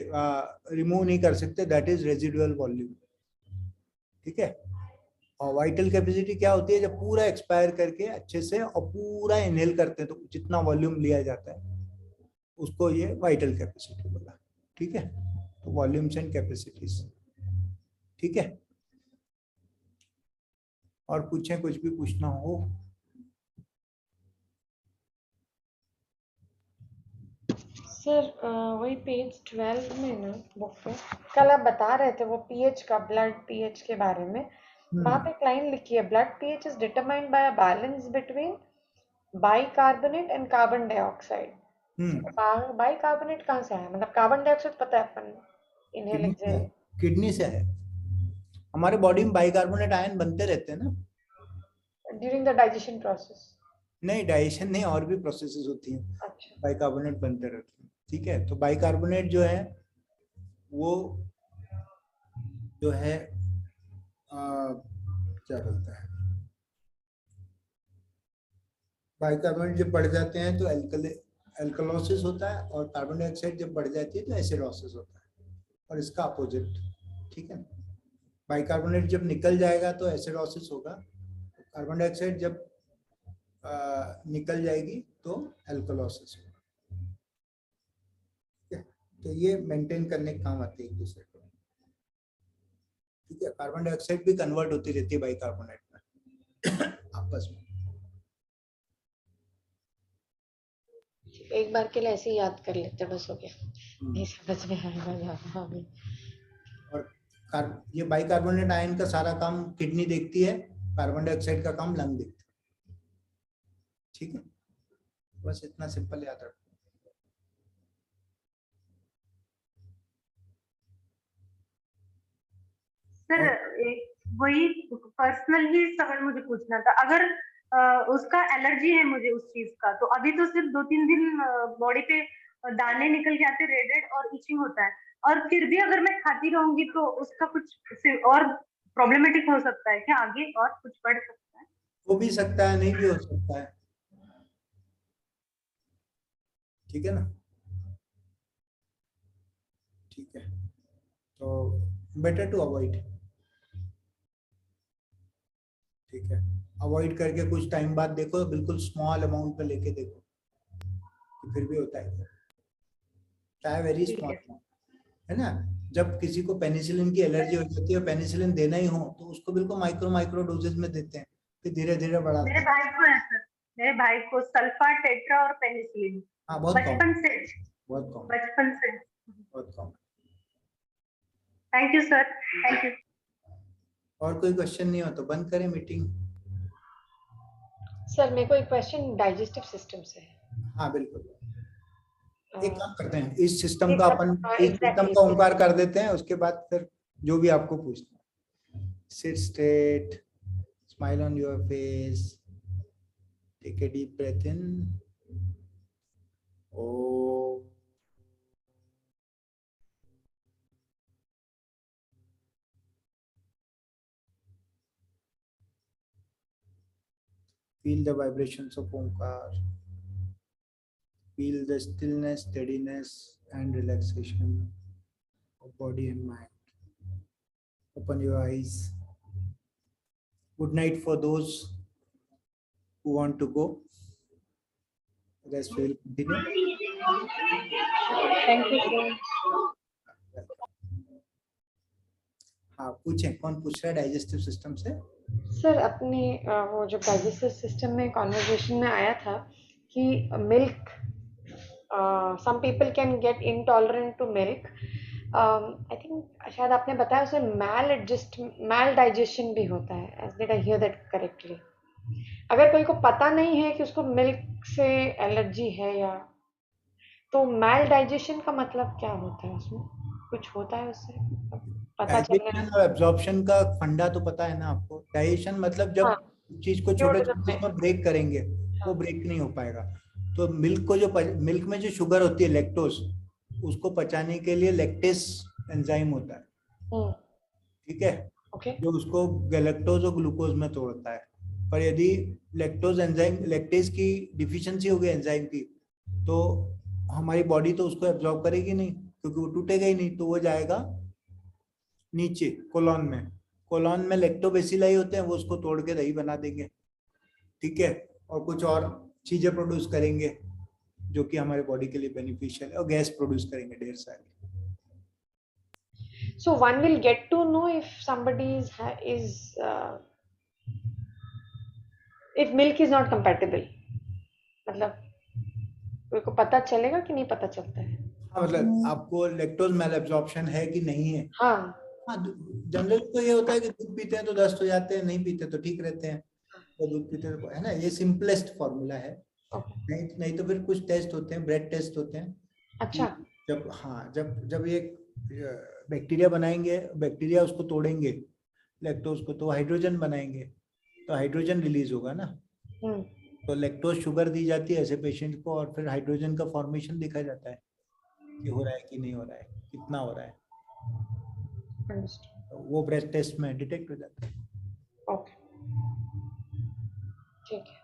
Speaker 1: रिमूव नहीं कर सकते, दैट इज रेजिडुअल वॉल्यूम, ठीक है। और वाइटल कैपेसिटी क्या होती है? जब पूरा एक्सपायर करके अच्छे से और पूरा इनहेल करते हैं तो जितना वॉल्यूम लिया जाता है उसको ये वाइटल कैपेसिटी बोला, ठीक है। तो वॉल्यूम्स एंड कैपेसिटीज, ठीक है। और पूछें, कुछ भी पूछना हो।
Speaker 4: सर वही पेज 12 में ना बुक पे कल आप बता रहे थे वो पीएच का, ब्लड पीएच के बारे में। वहां पे एक लाइन लिखी है, blood pH is determined by a balance between bicarbonate and carbon dioxide. Bicarbonate कहाँ से आया? मतलब कार्बन डाइऑक्साइड पता है अपन इनहेल एक्सहेल
Speaker 1: किडनी से है। हमारे बॉडी में बाइकार्बोनेट आयन बनते रहते हैं ना
Speaker 4: ड्यूरिंग द डाइजेशन प्रोसेस।
Speaker 1: नहीं, डाइजेशन नहीं, और भी प्रोसेसेस होती हैं।
Speaker 4: अच्छा,
Speaker 1: बाइकार्बोनेट बनते रहते हैं, ठीक है। तो बाइकार्बोनेट जो है वो जो है क्या बोलता है, बाइकार्बोनेट जब बढ़ जाते हैं तो एल्कलोसिस होता है, और कार्बन डाइऑक्साइड जब बढ़ जाती है तो एसिडोसिस होता है, और इसका अपोजिट, ठीक है। बाइकार्बोनेट जब निकल जाएगा तो एसिडोसिस होगा, कार्बन डाइऑक्साइड जब निकल जाएगी तो एल्कलोसिस होगा, ठीक है। तो ये मेंटेन करने का काम आते हैं एक दूसरे को, ठीक है। कार्बन डाइऑक्साइड भी कन्वर्ट होती रहती है बाइकार्बोनेट में आपस में।
Speaker 4: एक बार के लिए ऐसे ही याद कर लेते बस, हो गया। नहीं समझ में आएगा ज्यादा अभी।
Speaker 1: और ये बाइकार्बोनेट आयन का सारा काम किडनी देखती है, कार्बन डाइऑक्साइड का काम लंग देखती है, ठीक है। बस इतना सिंपल याद रखो।
Speaker 3: सर वही पर्सनल ही सवाल मुझे पूछना था, अगर उसका एलर्जी है मुझे उस चीज का, तो अभी तो सिर्फ 2-3 दिन बॉडी पे दाने निकल के आते, रेड रेड और इचिंग होता है, और फिर भी अगर मैं खाती रहूंगी तो उसका कुछ और प्रॉब्लमेटिक हो सकता है क्या आगे, और कुछ बढ़ सकता है?
Speaker 1: हो भी सकता है, नहीं भी हो सकता है, ठीक है ना, ठीक है। तो बेटर टू अवॉइड, ठीक है। अवॉइड करके कुछ टाइम बाद देखो, बिल्कुल स्मॉल अमाउंट पे लेके देखो कि फिर भी होता है क्या, चाहे वेरी स्मॉल, है ना। जब किसी को पेनिसिलिन की एलर्जी हो जाती है, पेनिसिलिन देना ही हो तो उसको बिल्कुल माइक्रो डोजेज में देते हैं, फिर धीरे धीरे बढ़ाते
Speaker 3: मेरे
Speaker 1: हैं।
Speaker 3: भाई को है सर, मेरे भाई को सल्फा, टेट्रा और पेनिसिलिन
Speaker 1: हाँ, बहुत
Speaker 3: बचपन से,
Speaker 1: बहुत कॉमन,
Speaker 3: बचपन से।
Speaker 1: बहुत common.
Speaker 3: Thank you sir, thank you.
Speaker 1: और कोई क्वेश्चन नहीं हो तो बंद करें मीटिंग।
Speaker 4: सर मेरे को एक क्वेश्चन डाइजेस्टिव सिस्टम से है।
Speaker 1: हाँ बिल्कुल, एक काम करते हैं, इस सिस्टम
Speaker 4: एक
Speaker 1: का
Speaker 4: बार-
Speaker 1: अपन
Speaker 4: हाँ,
Speaker 1: इस सिस्टम
Speaker 4: exactly,
Speaker 1: का ओंकार कर देते हैं, उसके बाद फिर जो भी आपको पूछना है। Sit straight, smile on your face, take a deep breath in, oh feel the vibrations of Omkar, feel the stillness, steadiness and relaxation of body and mind. Open your eyes. Good night for those who want to go. Rest will continue.
Speaker 3: Thank you sir.
Speaker 1: हाँ, पूछें, कौन पूछ रहा है digestive system से?
Speaker 4: Sir अपने वो जो डाइजेस्टिव सिस्टम में कॉन्वर्जेशन में आया था कि milk, some people can get intolerant to milk. I think शायद आपने बताया उसे मैल डाइजेशन भी होता है, as did I hear that correctly? अगर कोई को पता नहीं है कि उसको मिल्क से एलर्जी है, या तो मैल डाइजेशन का मतलब क्या होता है? उसमें कुछ होता है उससे पता चल रहा
Speaker 1: डाइजेशन
Speaker 4: है?
Speaker 1: और एब्जॉर्प्शन का फंडा तो पता है ना आपको। डाइजेशन मतलब जब
Speaker 4: हाँ,
Speaker 1: चीज को
Speaker 4: जो
Speaker 1: छोटे छोटे में ब्रेक करेंगे वो ब्रेक नहीं हो पाएगा। तो मिल्क को मिल्क में जो शुगर होती है लैक्टोज, उसको पचाने के लिए लैक्टेस एंजाइम होता है, ठीक है, जो उसको गैलेक्टोज और ग्लूकोज में तोड़ता है। पर यदि लैक्टेज की डिफिशियंसी हो गई एंजाइम की, तो हमारी बॉडी तो उसको एब्जॉर्ब करेगी नहीं, क्योंकि वो टूटेगा ही नहीं, तो वो जाएगा नीचे कोलॉन में। कोलॉन में लैक्टोबैसिलाई होते हैं, वो उसको तोड़ के दही बना देंगे, ठीक है, और कुछ और चीजें प्रोड्यूस करेंगे जो कि हमारे बॉडी के लिए बेनिफिशियल है, और गैस प्रोड्यूस करेंगे ढेर सारी।
Speaker 4: So one will get to know if somebody if milk is not compatible, मतलब मेरे को पता चलेगा कि नहीं पता चलता है?
Speaker 1: हाँ, मतलब आपको लैक्टोज मैल एब्जॉर्प्शन है कि नहीं है?
Speaker 4: हाँ
Speaker 1: हाँ, जनरली तो ये होता है कि दूध पीते हैं तो दस्त हो जाते हैं, नहीं पीते तो ठीक रहते हैं। तो दूध पीते तो है ना, ये सिंपलेस्ट फॉर्मूला है।
Speaker 4: ओके
Speaker 1: नहीं तो फिर कुछ टेस्ट होते हैं, ब्रेड टेस्ट होते हैं
Speaker 4: अच्छा
Speaker 1: कि जब ये बैक्टीरिया बनाएंगे, बैक्टीरिया उसको तोड़ेंगे लैक्टोज को, तो हाइड्रोजन बनाएंगे, तो हाइड्रोजन रिलीज होगा ना।
Speaker 4: हम्म
Speaker 1: तो लैक्टोज शुगर दी जाती है ऐसे पेशेंट को, और फिर हाइड्रोजन का फॉर्मेशन दिखा जाता है कि हो रहा है कि नहीं हो रहा है, कितना हो रहा है,
Speaker 4: अंडरस्टूड
Speaker 1: तो वो ब्रेथ टेस्ट में डिटेक्ट हो जाता है।
Speaker 4: ओके ठीक है।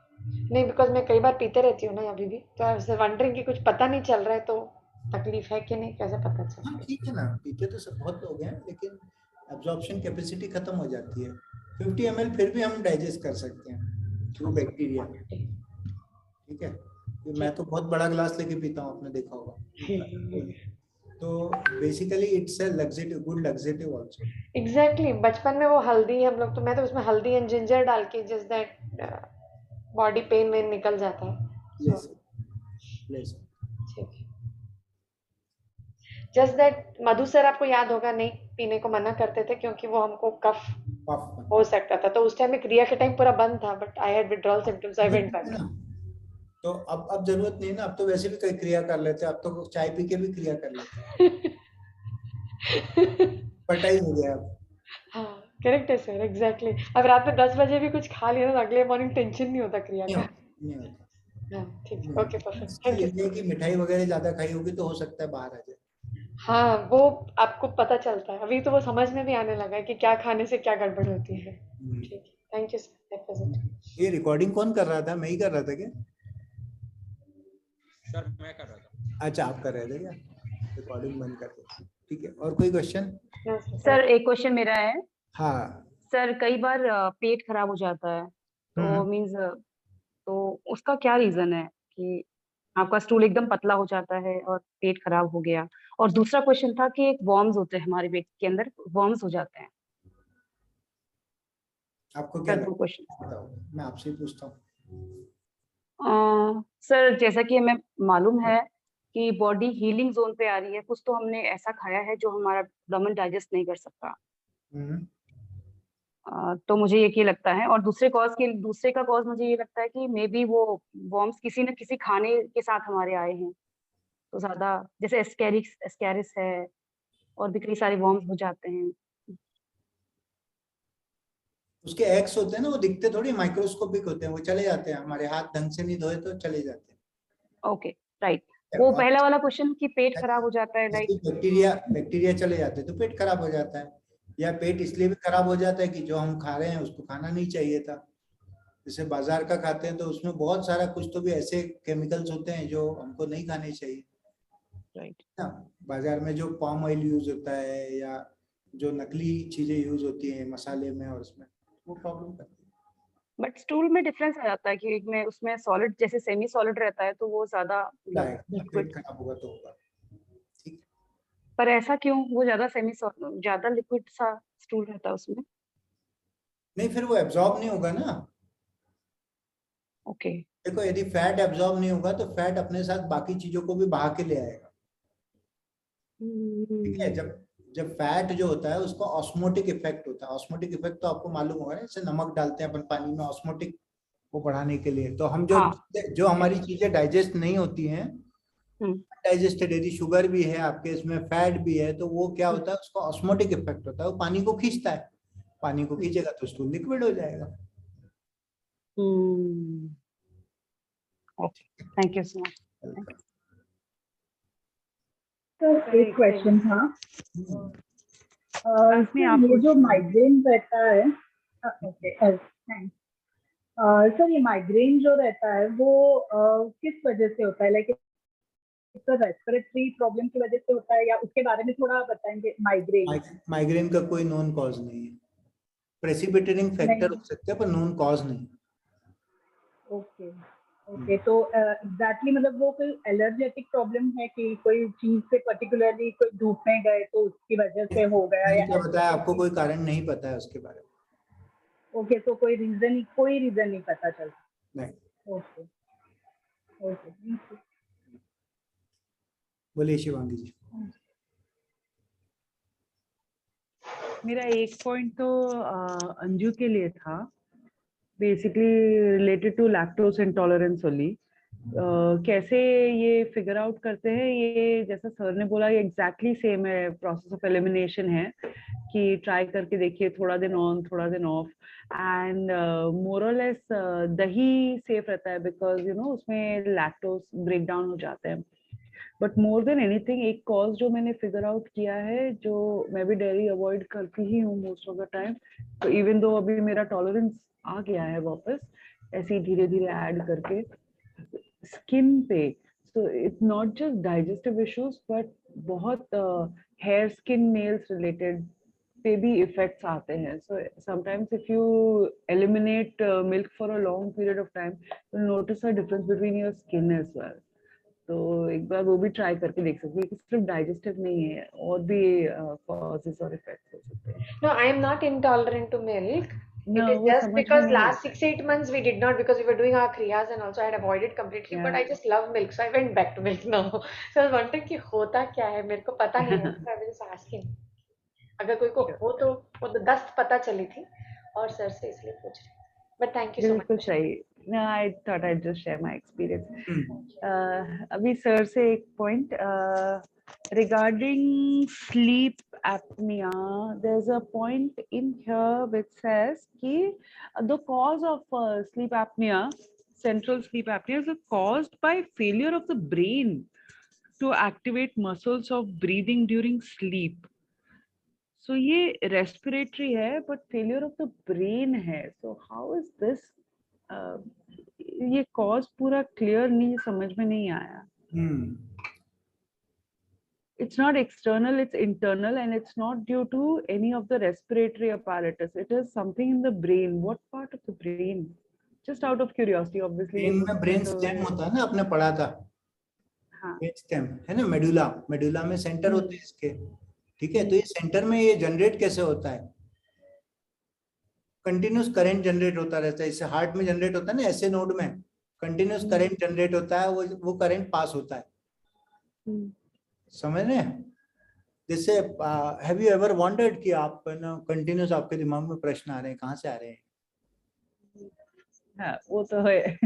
Speaker 4: नहीं बिकॉज मैं कई बार पीते रहती हूँ ना अभी भी, तो आई वाज वंडरिंग कि कुछ पता नहीं चल रहा है तो तकलीफ है कि नहीं, कैसे पता
Speaker 1: हाँ
Speaker 4: चलेगा?
Speaker 1: ठीक है ना, पीते तो सब बहुत लोग हैं, लेकिन एब्जॉर्प्शन कैपेसिटी खत्म हो जाती है। 50 ml फिर भी हम डाइजेस्ट कर सकते हैं थ्रू बैक्टीरिया, ठीक है। तो मैं तो बहुत बड़ा ग्लास लेके पीता हूँ, आपने देखा होगा। तो basically it's a laxative, good laxative also.
Speaker 4: Exactly बचपन में वो हल्दी हम लोग तो, मैं तो उसमें हल्दी एंड जिंजर डाल के जस्ट दैट बॉडी पेन में निकल जाता है।
Speaker 1: लेस लेस
Speaker 4: ठीक है। जस्ट दैट मधु सर आपको याद होगा नहीं पीने को मना करते थे क्योंकि वो हमको कफ
Speaker 1: पफ
Speaker 4: हो सकता था, तो उस टाइम में क्रिया के टाइम पूरा बंद था, but I had withdrawal symptoms, I went back.
Speaker 1: तो अब जरूरत नहीं है ना, अब तो वैसे भी कई क्रिया कर लेते हैं, अब तो चाय पी के भी क्रिया कर लेते हैं, फर्टाइल हो गया अब।
Speaker 4: हाँ करेक्ट है सर, एग्जैक्टली। अब रात में 10 बजे भी कुछ खा लिया ना, अगले मॉर्निंग टेंशन नहीं होता क्रिया का।
Speaker 1: नहीं होता।
Speaker 4: हाँ ठीक है, ओके परफेक्ट, थैंक
Speaker 1: ये
Speaker 4: यू।
Speaker 1: कि मिठाई वगैरह ज्यादा खाई होगी तो हो सकता है बाहर आ जाए।
Speaker 4: हाँ वो आपको पता चलता है, अभी तो वो समझ में भी आने लगा है कि क्या खाने से क्या गड़बड़ होती है। ठीक है, thank you sir, that was it.
Speaker 1: ये रिकॉर्डिंग कौन कर रहा था? मैं ही कर रहा था क्या?
Speaker 9: सर मैं कर रहा था।
Speaker 1: अच्छा, आप कर रहे थे क्या? रिकॉर्डिंग बंद कर दो, ठीक है। और कोई क्वेश्चन?
Speaker 8: सर एक क्वेश्चन मेरा है।
Speaker 1: हाँ।
Speaker 8: सर कई बार पेट खराब हो जाता है, तो मीन्स तो उसका क्या रीजन है कि आपका स्टूल एकदम पतला हो जाता है और पेट खराब हो गया? और दूसरा क्वेश्चन था कि एक वर्म्स होते हैं हमारे पेट के अंदर, वर्म्स हो जाते हैं।
Speaker 1: आपको क्या
Speaker 8: सर दो
Speaker 1: लगता
Speaker 8: क्वेश्चन।
Speaker 1: है बताओ, मैं आपसे ही पूछता हूँ।
Speaker 8: सर जैसा कि हमें मालूम है कि बॉडी हीलिंग जोन पे आ रही है, कुछ तो हमने ऐसा खाया है जो हमारा abdomen डाइजेस्ट नहीं कर सकता। तो मुझे ये लगता है, और दूसरे का कॉज मुझे ये लगता है कि मे बी वो वर्म्स किसी न किसी खाने के साथ हमारे आए हैं, तो ज्यादा जैसे एस्कैरिस है, और भी कई सारे वर्म्स हो जाते हैं।
Speaker 1: उसके एक्स होते हैं ना, वो दिखते थोड़ी माइक्रोस्कोपिक होते हैं, वो चले जाते हैं, हमारे हाथ ढंग से नहीं धोए तो चले जाते हैं।
Speaker 8: Okay right. वो पहला वाला क्वेश्चन कि पेट खराब हो जाता है, लाइक
Speaker 1: बैक्टीरिया चले जाते हैं तो पेट खराब हो जाता है, या पेट इसलिए भी खराब हो जाता है कि जो हम खा रहे हैं उसको खाना नहीं चाहिए था। जैसे बाजार का खाते हैं तो उसमें बहुत सारा कुछ तो भी ऐसे केमिकल्स होते हैं जो हमको नहीं खाने चाहिए।
Speaker 8: राइट।
Speaker 1: बाजार में जो पाम ऑयल यूज होता है या जो नकली चीजें यूज होती हैं मसाले में, और उसमें वो प्रॉब्लम करती है।
Speaker 8: बट स्टूल में डिफरेंस आ जाता है कि एक में उसमें सॉलिड जैसे सेमी सॉलिड रहता है, तो वो ज्यादा
Speaker 1: पेट खराब होगा तो होगा, ठीक।
Speaker 8: पर ऐसा क्यों? वो ज्यादा लिक्विड सा स्टूल रहता है उसमें।
Speaker 1: नहीं, फिर वो एब्जॉर्ब नहीं होगा ना।
Speaker 8: ओके।
Speaker 1: देखो, यदि फैट एब्जॉर्ब नहीं होगा तो फैट अपने साथ बाकी चीजों को भी बहा के ले आएगा, ठीक है। जब फैट जो होता है उसको ऑस्मोटिक इफेक्ट होता है। ऑस्मोटिक इफेक्ट तो आपको मालूम होगा ना, जैसे नमक डालते हैं अपन पानी में ऑस्मोटिक को बढ़ाने के लिए। तो हम जो हमारी चीजें डाइजेस्ट नहीं होती हैं, डाइजेस्टेड, यदि शुगर भी है आपके इसमें, फैट भी है, तो वो क्या होता है, उसका ऑस्मोटिक इफेक्ट होता है, वो पानी को खींचता है। पानी को खींचेगा तो स्टूल लिक्विड हो जाएगा।
Speaker 8: Okay, thank you so much.
Speaker 10: तो एक क्वेश्चन था, ये जो माइग्रेन रहता है, ओके थैंक्स सर, ये माइग्रेन जो रहता है वो किस वजह से होता है? लाइक रेस्पिरेटरी प्रॉब्लम की वजह से होता है, या उसके बारे में थोड़ा बताएंगे?
Speaker 1: माइग्रेन का कोई नोन कॉज नहीं है, प्रेसिपिटेटिंग फैक्टर हो सकता है पर नोन कॉज नहीं।
Speaker 10: ओके ओके, तो एग्जैक्टली मतलब वो कोई एलर्जेटिक प्रॉब्लम है कि कोई चीज से पर्टिकुलरली कोई धूप में गए तो उसकी वजह से हो गया, या
Speaker 1: क्या बताया आपको? कोई कारण नहीं पता है उसके बारे में।
Speaker 10: ओके, तो कोई रीजन नहीं पता चलता।
Speaker 1: नहीं।
Speaker 10: Okay okay, thank you.
Speaker 1: बोलिए शिवांगी जी।
Speaker 6: मेरा एक पॉइंट तो अंजू के लिए था, basically related to lactose intolerance only. कैसे ये फिगर आउट करते हैं, ये जैसा सर ने बोला ये एग्जैक्टली सेम है, प्रोसेस ऑफ एलिमिनेशन है कि ट्राई करके देखिए, थोड़ा दिन ऑन थोड़ा दिन ऑफ, एंड मोर और लेस दही सेफ रहता है बिकॉज यू नो उसमें लैक्टोज ब्रेक डाउन हो जाते हैं। बट मोर देन एनीथिंग एक कॉज जो मैंने फिगर आउट किया है, जो मैं भी डेयरी अवॉइड करती ही हूँ मोस्ट ऑफ द टाइम, तो इवन दो अभी मेरा टॉलरेंस आ गया है वापस ऐसे ही धीरे धीरे ऐड करके, स्किन पे, so it's not just digestive issues but बहुत हेयर स्किन नेल्स रिलेटेड पे भी इफेक्ट्स आते हैं। So sometimes if you eliminate milk for a long period of time you notice a difference between your skin as well. तो एक बार वो भी try करके देख सकते हैं कि सिर्फ डाइजेस्टिव नहीं है, और भी कॉजेस और इफेक्ट्स हो सकते हैं।
Speaker 4: No, I am not intolerant to milk.
Speaker 6: No,
Speaker 4: It is
Speaker 6: वो
Speaker 4: just
Speaker 6: समझ में
Speaker 4: because
Speaker 6: नहीं
Speaker 4: last
Speaker 6: आता है।
Speaker 4: 6-8 months we did not, because we were doing our kriyas and also I had avoided completely. But I
Speaker 6: Yeah.
Speaker 4: just love milk, so I went back to milk now. So I was wondering कि होता क्या है, मेरे को पता नहीं है, so I was just asking. अगर कोई को हो तो वो तो दस्त पता चली थी और सर से इसलिए पूछ रही। But thank you so
Speaker 6: बिल्कुल
Speaker 4: much.
Speaker 6: सही। No, I thought I'd just share my experience. अभी सर से एक point regarding sleep apnea, there's a point in here which says कि the cause of sleep apnea, central sleep apnea, is caused by failure of the brain to activate muscles of breathing during sleep. So ये respiratory है but failure of the brain है, so how is this? ये cause पूरा clear नहीं, समझ में नहीं आया। It's not external, it's internal, and it's not due to any of the respiratory apparatus. It is something in the brain. What part of the brain? Just out of curiosity, obviously.
Speaker 1: Brain में brain stem होता है ना, आपने पढ़ा था।
Speaker 6: हाँ।
Speaker 1: Brain stem है ना, मेडुला, मेडुला में सेंटर होते हैं इसके, ठीक है। तो ये सेंटर में ये जनरेट कैसे होता है? कंटिन्यूस करंट जनरेट होता रहता है, इससे हार्ट में जनरेट होता है ना, ऐसे नोड में कंटिन्यूस करंट जनरेट होता है, वो करंट पास होता है, समझ रहे हैं? जैसे हैव यू एवर वंडर्ड कि आप ना कंटिन्यूस आपके दिमाग में प्रश्न आ रहे हैं, कहाँ से आ रहे हैं?
Speaker 6: हाँ, वो तो है।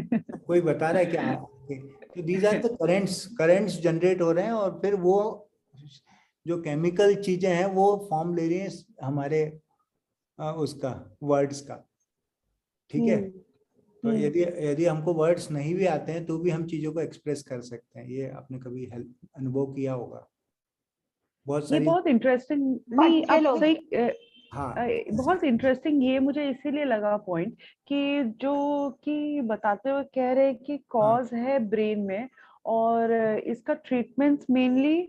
Speaker 1: कोई बता रहा है कि आपके, तो these are the currents generate हो रहे हैं, और फिर वो जो केमिकल चीजें हैं वो फॉर्म ले रही हैं हमारे उसका वर्ड्स का, ठीक है। तो यदि हमको वर्ड्स नहीं भी आते हैं तो भी हम चीजों को एक्सप्रेस कर सकते हैं। ये आपने कभी अनुभव किया होगा। बहुत सारी,
Speaker 6: ये बहुत इंटरेस्टिंग नहीं, अब सही, हाँ, बहुत इंटरेस्टिंग ये मुझे इसीलिए लगा पॉइंट कि जो कि बताते हुए कह रहे हैं कि कॉज है ब्रेन में, और इसका ट्रीटमेंट्स मेनली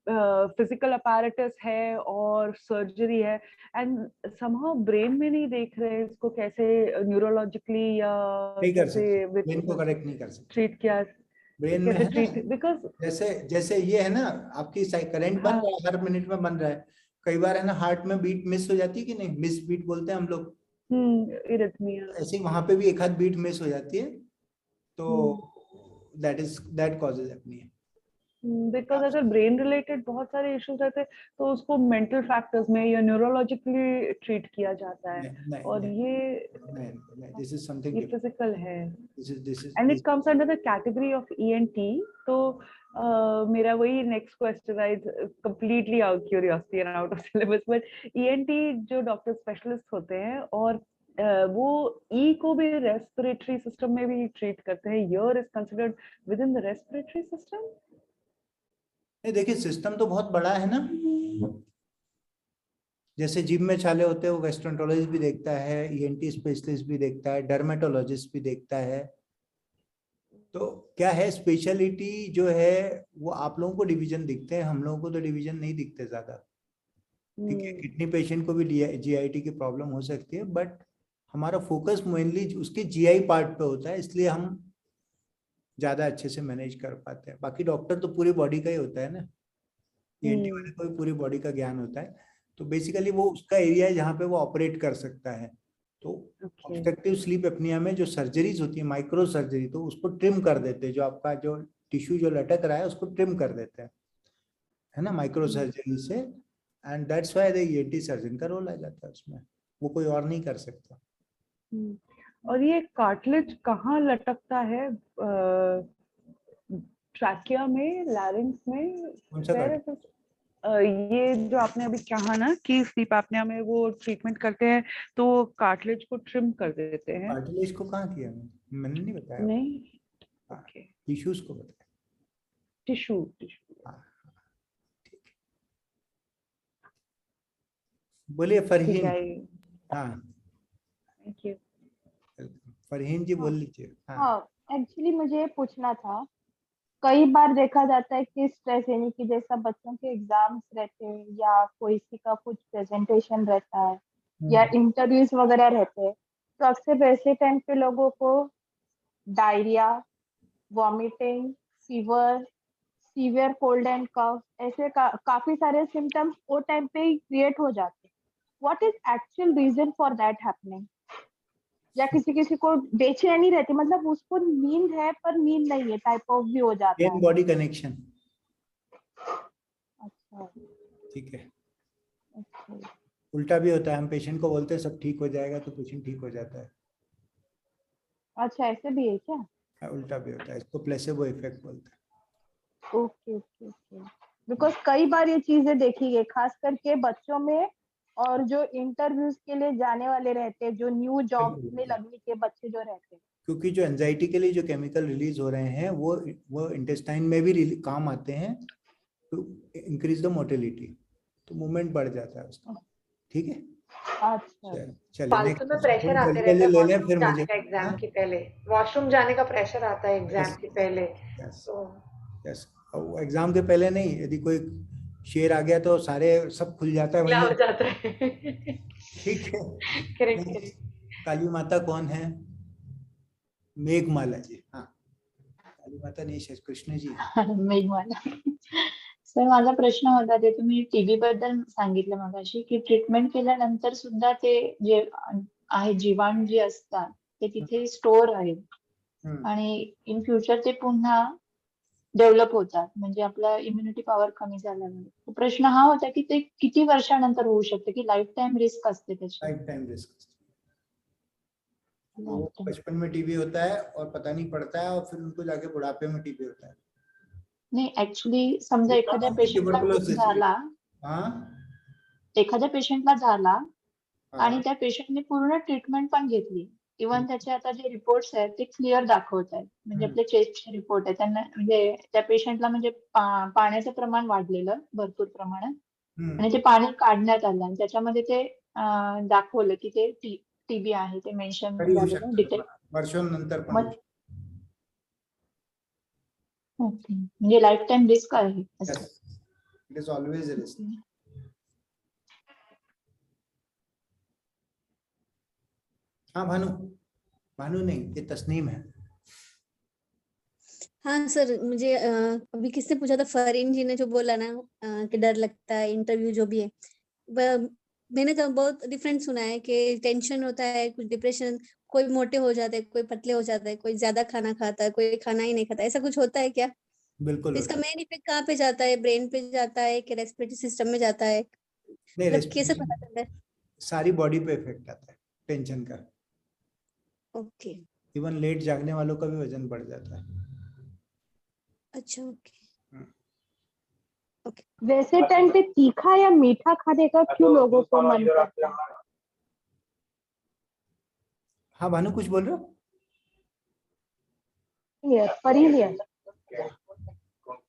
Speaker 6: फिजिकल अपैरेटस है और सर्जरी है, एंड समहाउ ब्रेन में नहीं देख रहे इसको कैसे न्यूरोलॉजिकली या
Speaker 1: कैसे ब्रेन को करेक्ट नहीं कर सकते,
Speaker 6: ट्रीट किया
Speaker 1: ब्रेन में है
Speaker 6: ट्रीट, बिकॉज
Speaker 1: जैसे ये है ना, आपकी करंट बन रहा है, हर मिनट में बन रहा है, कई बार है ना हार्ट में बीट मिस हो जाती है कि नहीं, मिस बीट बोलते हैं हम लोग,
Speaker 6: इरिथमिया,
Speaker 1: ऐसे वहां पे भी एक आध बीट मिस हो जाती है, तो दैट कॉजेज एपनिया।
Speaker 6: बिकॉज अगर ब्रेन रिलेटेड बहुत सारे इश्यूज रहते हैं तो उसको मेंटल फैक्टर्स में या न्यूरोलॉजिकली ट्रीट किया जाता है, और ये
Speaker 1: दिस इज समथिंग
Speaker 6: फिजिकल है,
Speaker 1: this is
Speaker 6: and it comes under the category of ENT। तो मेरा वही नेक्स्ट क्वेश्चन है, completely out curiosity and out of syllabus, but ENT जो डॉक्टर स्पेशलिस्ट होते हैं, और वो ई को भी रेस्पिरेटरी सिस्टम में भी ट्रीट करते हैं, year is considered with in the respiratory system?
Speaker 1: देखिए सिस्टम तो बहुत बड़ा है ना, जैसे जीभ में छाले होते हैं वो गैस्ट्रोएंटरोलॉजिस्ट भी देखता है, ENT स्पेशलिस्ट भी देखता है, डर्मेटोलॉजिस्ट भी देखता है। तो क्या है, स्पेशलिटी जो है वो आप लोगों को डिवीजन दिखते हैं, हम लोगों को तो डिवीजन नहीं दिखते ज्यादा, ठीक है। किडनी पेशेंट को भी GIT की प्रॉब्लम हो सकती है, बट हमारा फोकस मेनली उसके GI पार्ट पे होता है, इसलिए हम ज्यादा अच्छे से मैनेज कर पाते हैं। बाकी डॉक्टर तो पूरी बॉडी का ही होता है ना, ENT वाले को भी पूरी बॉडी का ज्ञान होता है, तो बेसिकली वो उसका एरिया है जहाँ पे वो ऑपरेट कर सकता है। तो ऑब्स्ट्रक्टिव स्लीप एपनिया में जो सर्जरीज होती है, माइक्रो सर्जरी, तो उसको ट्रिम कर देते हैं, जो आपका जो टिश्यू जो लटक रहा है उसको ट्रिम कर देते हैं, है ना, माइक्रो सर्जरी से। And that's why the ENT surgeon का रोल आ जाता है उसमें, वो कोई और नहीं कर सकता।
Speaker 6: और ये कार्टिलेज कहाँ लटकता है? ट्रैकिया में, लैरिंक्स में?
Speaker 1: कौन सा कार्टिलेज?
Speaker 6: ये जो आपने अभी कहा ना कि स्लीप एपनिया में वो ट्रीटमेंट करते हैं तो कार्टिलेज को ट्रिम कर देते हैं।
Speaker 1: कार्टिलेज को कहाँ किया मैंने नहीं बताया।
Speaker 6: नहीं, ओके,
Speaker 1: टिश्यूज को बताया।
Speaker 6: टिश्यू।
Speaker 1: हाँ, ठीक है, बोलिए फरहीन। हाँ,
Speaker 6: थैंक यू।
Speaker 1: फरहीन जी बोल लीजिए।
Speaker 2: हाँ, एक्चुअली मुझे पूछना था, कई बार देखा जाता है कि स्ट्रेस, यानी कि जैसा बच्चों के एग्जाम्स रहते हैं या कोई सी का कुछ प्रेजेंटेशन रहता है या इंटरव्यूज वगैरह रहते हैं, तो अक्सर वैसे टाइम पे लोगों को diarrhoea, vomiting, fever, severe cold and cough, ऐसे काफी सारे सिम्टम्स वो टाइम पे ही क्रिएट हो जाते हैं। What is actual reason for that happening? या किसी किसी को बेचैनी रहती, मतलब उसको नींद है पर नींद नहीं है टाइप ऑफ भी हो जाता है।
Speaker 1: Body connection.
Speaker 2: अच्छा,
Speaker 1: ठीक है।
Speaker 2: अच्छा,
Speaker 1: उल्टा भी होता है, हम पेशेंट को बोलते हैं सब ठीक हो जाएगा तो पेशेंट ठीक हो जाता है।
Speaker 2: अच्छा, ऐसे भी है क्या?
Speaker 1: उल्टा भी होता है, इसको प्लेसेबो इफेक्ट बोलते हैं।
Speaker 2: Okay okay okay. बिकॉज कई बार ये चीजें देखी गई, खास करके बच्चों में, और जो इंटरव्यूज के लिए जाने वाले रहते हैं, जो न्यू जॉब में लगने के बच्चे जो रहते हैं,
Speaker 1: क्योंकि जो एंजाइटी के लिए जो केमिकल रिलीज हो रहे हैं वो इंटेस्टाइन में भी काम आते हैं टू इंक्रीज द मोटिलिटी, तो मूवमेंट बढ़ जाता है उसका। ठीक है,
Speaker 2: अच्छा,
Speaker 1: चलिए
Speaker 4: फालतू में प्रेशर आते रहता है
Speaker 1: ले लें
Speaker 4: वॉशरूम
Speaker 1: फिर
Speaker 4: जाने
Speaker 1: मुझे।
Speaker 4: का एग्जाम के पहले, वॉशरूम जाने का प्रेशर आता है एग्जाम के पहले। तो
Speaker 1: यस, एग्जाम के पहले नहीं, यदि कोई शेर आ गया तो सारे सब खुल जाता है
Speaker 4: खुला
Speaker 1: वहीं।
Speaker 4: हो जाता है।
Speaker 1: ठीक है।
Speaker 4: करेक्ट।
Speaker 1: काली माता कौन है? मेघमाला जी। हाँ, काली माता नहीं, शायद कृष्ण जी।
Speaker 9: मेघमाला सर, माझा प्रश्न होता, ते तुम्ही टीबी बद्दल सांगितलं मगाशी की ट्रीटमेंट केल्यानंतर सुद्धा ते जे आहे जीवाणू जे असतात ते तिथे स्टोअर आहेत आणि इन फ्युचर ते पुन्हा डेव्हलप होतात, म्हणजे आपला इम्युनिटी पॉवर कमी झाल्यामुळे। प्रश्न हा होता की ते किती वर्षानंतर होऊ शकते, की लाईफ टाइम रिस्क असते त्याची?
Speaker 1: Life time risk. वो बचपन में टीबी होता है और पता नहीं पड़ता है, और फिर उनको जाके बुढ़ापे में टीबी होता है।
Speaker 9: नाही, ऍक्च्युली समजा एखाद्या पेशंटला झाला, एखाद्या पेशंटला झाला आणि त्या पेशंटने पूर्ण ट्रीटमेंट पण घेतली, इव्हन त्याचे आता जे रिपोर्ट्स आहेत ते क्लिअर दाखवत आहेत, म्हणजे आपले चेस्टचे रिपोर्ट आहेत, त्यांना म्हणजे त्या पेशंटला म्हणजे पाण्याचं प्रमाण वाढलेलं भरपूर प्रमाणात आणि ते पाणी काढण्यात आलं आणि त्याच्यामध्ये ते दाखवलं की ते टीबी आहे, ते मेन्शन झालेलं डिटेक्ट
Speaker 1: वर्षांनंतर पण।
Speaker 9: ओके, म्हणजे लाईफ टाइम रिस्क आहे असं?
Speaker 1: It is always risk. हाँ भानु, भानु नहीं, ये तस्नीम है।
Speaker 7: हाँ सर, मुझे अभी किसने पूछा था, फरीन जी ने जो बोला ना कि डर लगता है इंटरव्यू जो भी है, मैंने तो बहुत डिफरेंट सुना है कि टेंशन होता है, कुछ डिप्रेशन, कोई मोटे हो जाते हैं, कोई पतले हो जाते हैं, कोई ज्यादा खाना खाता है, कोई खाना ही नहीं खाता, ऐसा कुछ होता है क्या?
Speaker 1: बिल्कुल।
Speaker 7: तो इसका मेन इफेक्ट कहाँ पे जाता है? ब्रेन पे जाता है कि रेस्पिरेटरी सिस्टम में जाता है? मतलब कैसे पता चलता है?
Speaker 1: सारी बॉडी पे इफेक्ट आता है टेंशन का।
Speaker 7: ओके।
Speaker 1: इवन लेट जागने वालों का भी वजन बढ़ जाता है।
Speaker 7: अच्छा, ओके।
Speaker 2: वैसे टाइम पे तीखा या मीठा खाने का क्यों लोगों को मन करता है?
Speaker 1: हाँ भानु, कुछ बोल रहे हो?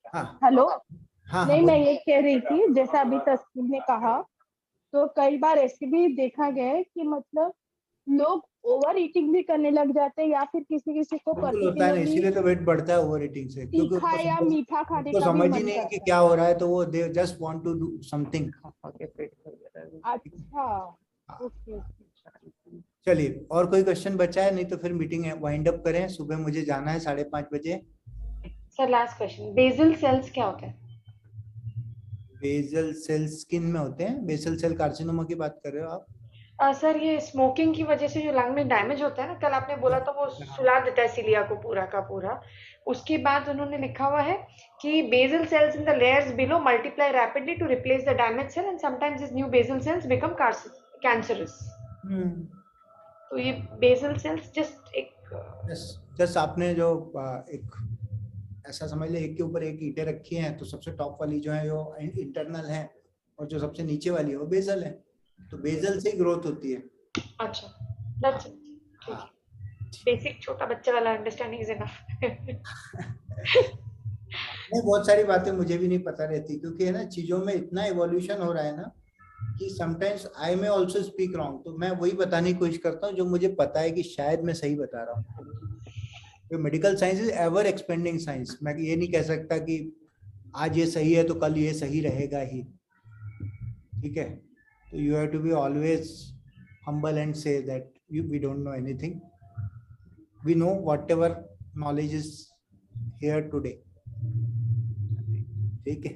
Speaker 2: हाँ, हेलो।
Speaker 1: हाँ,
Speaker 2: नहीं, मैं ये कह रही थी, जैसा अभी तस्नीम ने कहा, तो कई बार ऐसे भी देखा गया है कि मतलब लोग ओवर ईटिंग भी करने लग जाते हैं, या फिर किसी किसी को
Speaker 1: पर्टिकुलरली, इसीलिए तो वेट बढ़ता है ओवर ईटिंग से, क्योंकि
Speaker 2: तीखा या मीठा खाने
Speaker 1: तो
Speaker 2: का भी
Speaker 1: समझ ही
Speaker 2: मन
Speaker 1: नहीं
Speaker 2: करता
Speaker 1: कि क्या हो रहा है, तो वो they just want to do something.
Speaker 2: अच्छा, ओके।
Speaker 1: चलिए, और कोई क्वेश्चन बचा है? नहीं तो फिर मीटिंग वाइंड अप करें, सुबह मुझे जाना है 5:30 बजे।
Speaker 4: Sir last question, basal cells क्या होते हैं?
Speaker 1: बेसल सेल स्किन में होते हैं। बेसल सेल कार्सिनोमा की बात कर रहे हो आप?
Speaker 4: सर ये स्मोकिंग की वजह से जो लंग में डैमेज होता है ना, कल आपने बोला था वो सुला देता है सिलिया को पूरा का पूरा। उसके बाद उन्होंने लिखा हुआ है कि basal cells in the layers below multiply rapidly to replace the damage cell and sometimes this new basal cells become cancerous. तो ये बेसल सेल्स
Speaker 1: जस्ट आपने जो एक ऐसा समझ ले, एक के ऊपर एक ईंटें रखी हैं, तो सबसे टॉप वाली जो है वो इंटरनल है और जो सबसे नीचे वाली है वो बेसल है, तो बेसल से ही ग्रोथ होती है।
Speaker 4: अच्छा, दैट्स इट। ठीक है, बेसिक छोटा बच्चा वाला अंडरस्टैंडिंग इज इनफ।
Speaker 1: नहीं, बहुत सारी बातें मुझे भी नहीं पता रहती, क्योंकि है ना चीजों में इतना इवोल्यूशन हो रहा है ना कि sometimes I may also speak wrong, तो मैं वही बताने की कोशिश करता हूँ जो मुझे पता है कि शायद मैं सही बता रहा हूँ। Medical science is ever expanding science. मैं ये नहीं कह सकता कि आज ये सही है तो कल ये सही रहेगा ही, ठीक है। तो you have to be always humble and say that we don't know anything. We know whatever knowledge is here today. ठीक है,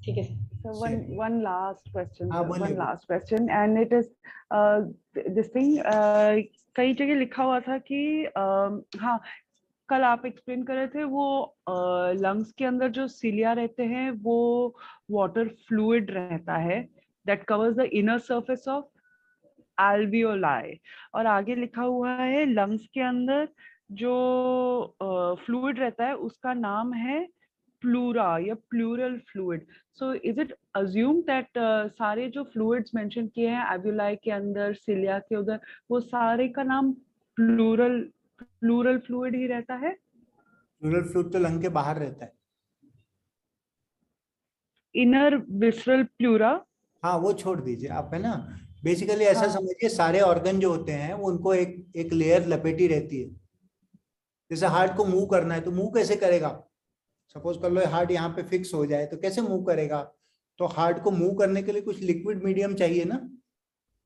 Speaker 4: ठीक है।
Speaker 6: So one last question,
Speaker 1: बोलिए।
Speaker 6: one last question, and it is this thing. कई जगह लिखा हुआ था कि हाँ, कल आप एक्सप्लेन कर रहे थे वो लंग्स के अंदर जो सिलिया रहते हैं वो वाटर फ्लूइड रहता है that covers the inner surface of alveoli, और आगे लिखा हुआ है लंग्स के अंदर जो फ्लूइड रहता है उसका नाम है प्लूरा या pleural fluid. So is it assume that सारे जो फ्लूइड्स मेंशन किए हैं एल्वियोलाई के अंदर, सिलिया के उधर, वो सारे का नाम प्लूरल फ्लूइड ही रहता है?
Speaker 1: प्लूरल फ्लूइड तो लंग के बाहर रहता है।
Speaker 6: इनर विसरल प्लूरा,
Speaker 1: हाँ वो छोड़ दीजिए आप, है ना। बेसिकली ऐसा समझिए, सारे ऑर्गन जो होते हैं वो उनको एक लेयर लपेटी रहती है। जैसे हार्ट को मूव करना है तो मूव कैसे करेगा? सपोज कर लो हार्ट यहाँ पे फिक्स हो जाए तो कैसे मूव करेगा? तो हार्ट को मूव करने के लिए कुछ लिक्विड मीडियम चाहिए ना।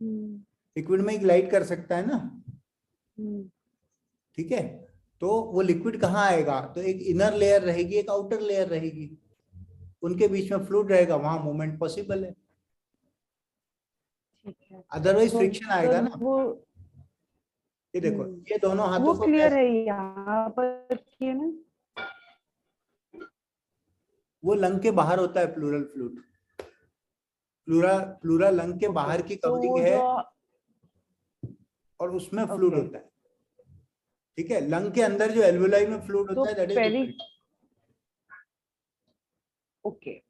Speaker 1: लिक्विड में ग्लाइड कर सकता है ना, ठीक है। तो वो लिक्विड कहाँ आएगा? तो एक इनर लेयर रहेगी, एक आउटर लेयर रहेगी, उनके बीच में फ्लूइड रहेगा, वहां मूवमेंट पॉसिबल है। अदरवाइज फ्रिक्शन आएगा ना।
Speaker 6: वो
Speaker 1: ये देखो, ये दोनों हाथों
Speaker 6: वो
Speaker 1: को
Speaker 6: क्लियर है यहाँ पर किए ना।
Speaker 1: वो लंग के बाहर होता है प्लूरल फ्लूइड। प्लूरा लंग के बाहर की कवरिंग है और उसमें फ्लूइड होता है, ठीक है। लंग के अंदर जो एल्वियोलाई में फ्लूइड होता है that is different.
Speaker 6: Okay,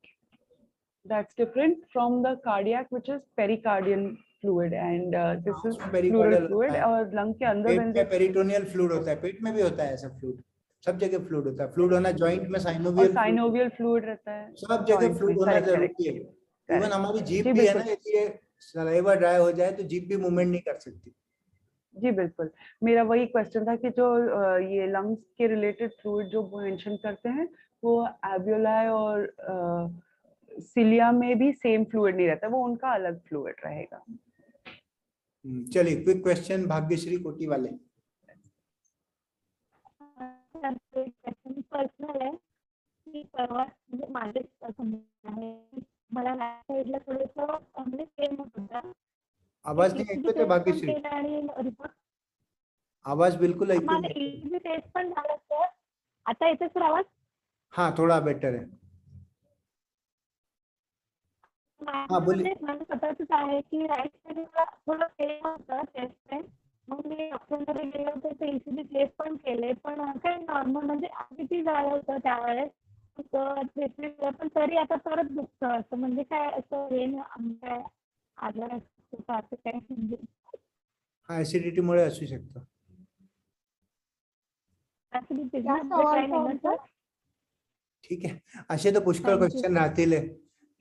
Speaker 6: that's different from the cardiac, which is pericardial fluid, and this is pleural fluid. और लंग के अंदर
Speaker 1: पेट में पेरिटोनियल फ्लूइड होता है, पेट में भी होता है ऐसा फ्लूइड, सब जगह फ्लूइड होता है। फ्लूइड होना जॉइंट में साइनोवियल
Speaker 6: फ्लूइड रहता है,
Speaker 1: सब जगह फ्लूइड होना जरूरी है। इवन हमारी जीभ भी है ना, यदि सलाइवा ड्राई हो जाए तो जीभ भी मूवमेंट नहीं कर सकती।
Speaker 6: जी बिल्कुल, मेरा वही क्वेश्चन था कि जो ये लंग्स के रिलेटेड फ्लूइड जो मेंशन करते हैं वो एल्वियोलाई और सिलिया में भी सेम फ्लूइड नहीं रहता, वो उनका अलग फ्लूइड रहेगा।
Speaker 1: चलिए, क्विक क्वेश्चन भाग्यश्री कोटी वाले।
Speaker 11: पर्सनल है की परवा म्हणजे माझे आहे, मला राईट साइडला थोडंसं म्हणजे पेन होत होता।
Speaker 1: आवाज नहीं ऐकू येते भाग्यश्री, आवाज बिल्कुल ऐकू
Speaker 11: माझं ईजी टेस्ट पण झालं सर। आता येते सर आवाज?
Speaker 1: हाँ थोड़ा बेटर है। हाँ बोलिए।
Speaker 11: माझं स्वतःच आहे की राईट साइडला थोडं पेन होतं चेस्ट पेन, मग मी डॉक्टरकडे गेले होते, ते ईसीजी टेस्ट पण केले, पण काही नॉर्मल म्हणजे किती झालं होतं त्यावेळेस, पण तरी आता परत दुखतं असं, म्हणजे काय असं हे काय आजार असतो असं काय म्हणजे?
Speaker 1: हाँ ऍसिडिटी मुळे असू शकतं। ठीक आहे, असे तर पुष्कळ क्वेश्चन राहतील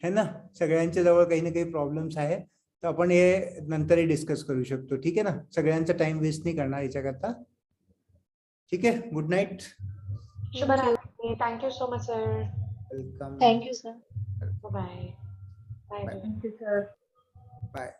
Speaker 1: है ना, सगळ्यांच्या जवळ काही ना काही प्रॉब्लेम्स आहे, तर आपण हे नंतरही डिस्कस करू शकतो, ठीक आहे ना। सगळ्यांचा टाइम वेस्ट नाही करणार याच्याकरता, ठीक आहे। गुड नाईट,
Speaker 4: शुभरात्री। Thank you so much sir.
Speaker 1: Welcome.
Speaker 9: Thank you sir.
Speaker 4: Bye bye.
Speaker 10: Thank you sir.
Speaker 1: Bye.